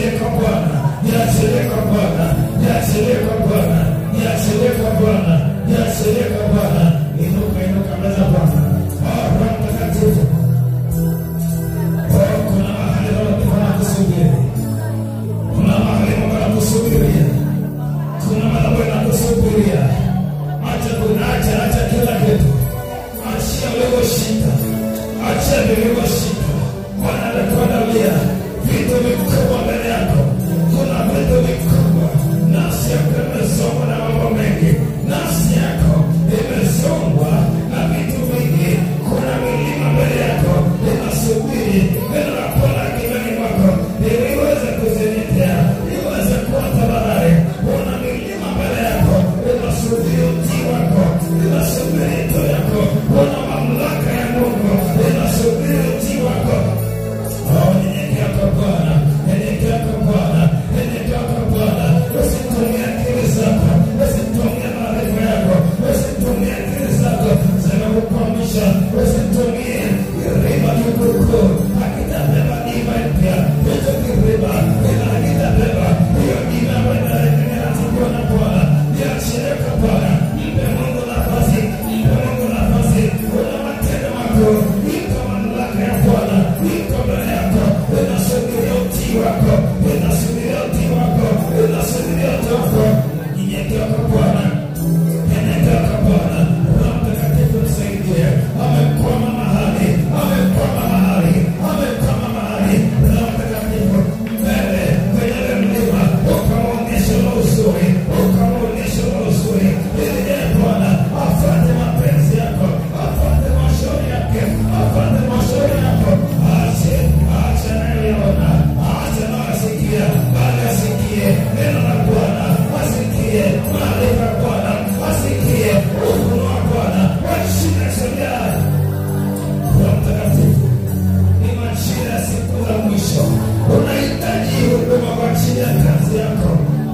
Niachilie kwa Bwana, niachilie kwa Bwana, niachilie kwa Bwana, niachilie kwa Bwana, niachilie kwa Bwana. Inuka, inuka mbele za Bwana. Roho Mtakatifu. Kuna mahali Mungu anakusubiri. Kuna mahali Mungu anakusubiria. Kuna mahali anakusubiria. Acha kila kitu. Achia ulivyoshika. Achia vilivyoshika. Bwana anakuandalia vitu vikubwa mbele yako. Kuna vitu vikubwa. Nafsi yako imesongwa na mambo mengi. Nafsi yako imesongwa na vitu vingi. Kuna milima mbele yako inasubiri neno la Bwana kinywani mwako ili iweze kuzinyetea, iweze kuwa tambarare. Kuna milima mbele yako inasubiri utii wako, inasubiri ito yako. Kuna mamlaka ya Mungu inasubiri utii wako. Nyenyekea kwa Bwana, nyenyekea kwa Bwana, nyenyekea kwa Bwana. Usitumie akili zako, usitumie maarifa yako, usitumie akili zako zinakukwamisha, usitumie kiriba kikuku akitabeba diva mpya. Hicho kiriba kitabeba hiyo diva ambayo inatibiwa na Bwana. Niachilie kwa Bwana, mpe Mungu nafasi, mpe Mungu nafasi. Kuna matendo makuu, iko mamlaka ya Bwana, iko mbele yako. Inasubiria utii wako, inasubiria utii wako, inasubiria utii wako. Nyenyekea kwa Bwana, nyenyekea kwa Bwana. Roho Mtakatifu nisaidie. Amekwama mahali, amekwama mahali, amekwama mahali. Roho Mtakatifu mbele kwenye mlima, ukamwonyesha uzuri, ukamwonyesha uzuri. Ili Bwana afanye mapenzi yako, afanye mashauri yake, afanye mashauri yako. Acha nayoona, acha nayosikia, bali asikie neno la Bwana, asikie maarifa ya Bwana, asikie ufunuo wa Bwana. Washinde sheria. Roho Mtakatifu, ni majira ya siku za mwisho. Unahitaji huduma kwa ajili ya kazi yako.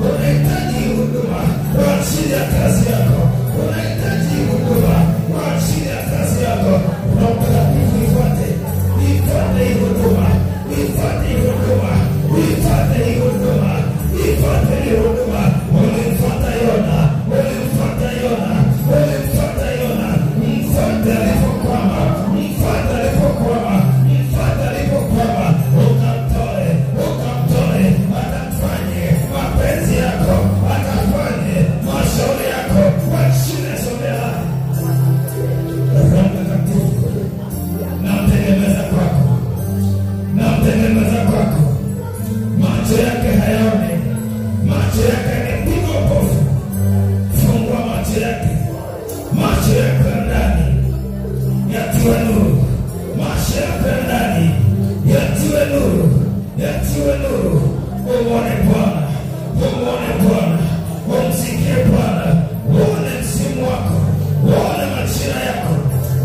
Unahitaji huduma kwa ajili ya kazi yako. Unahitaji huduma kwa ajili ya kazi yako. Roho Mtakatifu, ifuate hii huduma, ifuate hii huduma, ifuate hii huduma, ifuate hii huduma. Ulimfuata Yona, ulimfuata Yona, ulimfuata Yona. Mfuate alipokwama, mfuate alipokwama, mfuate alipokwama. Ukamtoe, akafanye mapenzi yako, akafanye mashauri yako kwa jina la Yesu. Roho Mtakatifu, namtegemeza kwako, namtegemeza kwako. Macho yake hayaoni, macho yake yamepigwa pofu. Fungua macho yake, macho yake ndani yatiwe nuru, macho yake ndani yatiwe nuru, yatiwe nuru. Uone Bwana, uone Bwana, umsikie Bwana, uone msimu wako, uone majira yako,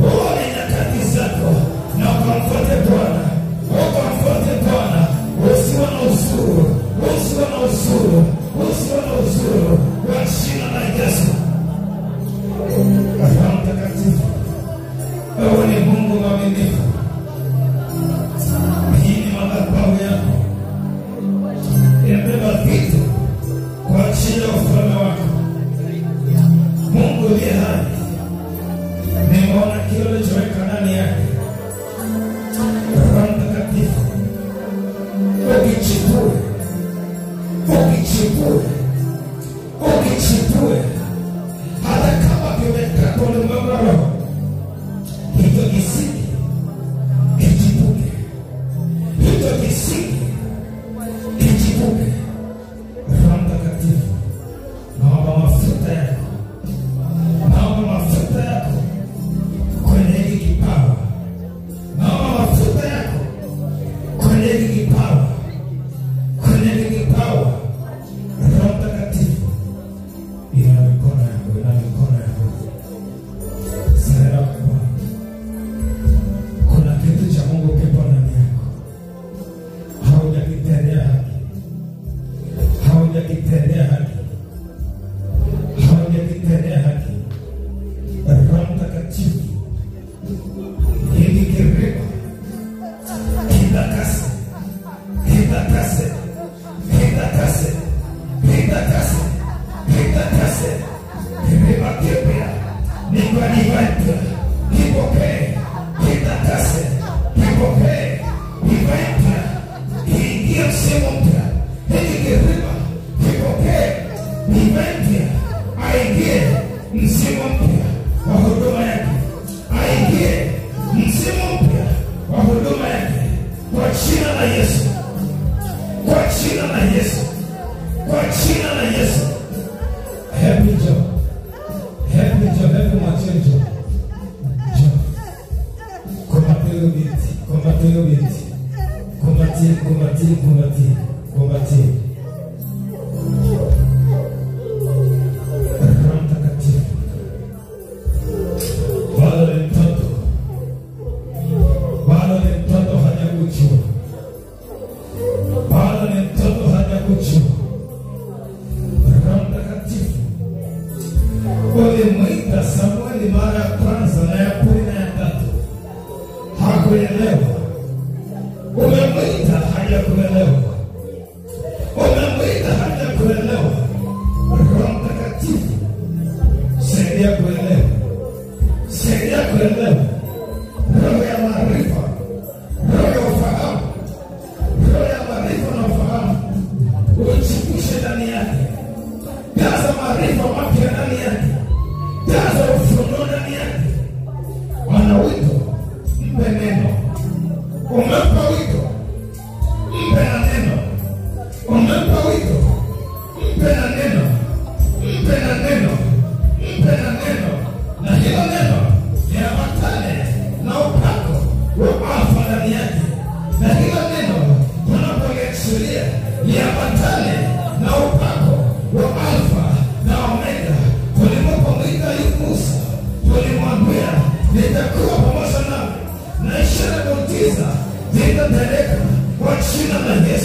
uone nyakati zako, na ukamfuate Bwana, ukamfuate Bwana. Usiwe na usuru, usiwe na usuru, usiwe na usuru kwa jina la Yesu. Roho Mtakatifu, wewe ni Mungu mwaminifu. Hii ni madhabahu yako, inabeba vitu kwa ajili ya ufalme wako. Mungu aliye hai, nimeona kile ulichoweka ndani yake. Roho Mtakatifu, ukichipue, ukichipue, ukichipue. Hata kama kimekatwa ulimwengu wa roho, hicho kisiki kichipuke, hicho kisiki kichipuke. Roho Mtakatifu, naomba mafuta yako, naomba mafuta yako kwenye hiki kipawa, naomba mafuta yako kwenye hiki kipawa, kwenye hiki kipawa. Roho jina la Yesu, kwa jina la Yesu. Happy joy, happy joy, happy machozi. Combatez le vite, combatez le vite, combatez, combatez, combatez, combatez. Ulimwita Samueli mara ya kwanza na ya pili na ya tatu, hakuelewa. Umemwita hajakuelewa, umemwita hajakuelewa. Roho Mtakatifu, saidia kuelewa, saidia kuelewa. Roho ya maarifa, roho ya ufahamu, roho ya maarifa na ufahamu, uchipushe ndani yake. Jaza maarifa mapya ndani yake, jaza ufunuo ndani yake. Wana wito, mpe neno. Umempa wito, mpe na neno. Umempa wito, mpe na neno. Mpe na neno, mpe na neno. Na hilo neno liambatane na upako wa Alfa ndani yake. Na hilo neno tunapoliachilia liambatane na upako wa Alfa na Omega. Tulipomwita Musa, tulimwambia nitakuwa pamoja nawe na ishara na miujiza zitatendeka kwa jina la Yesu.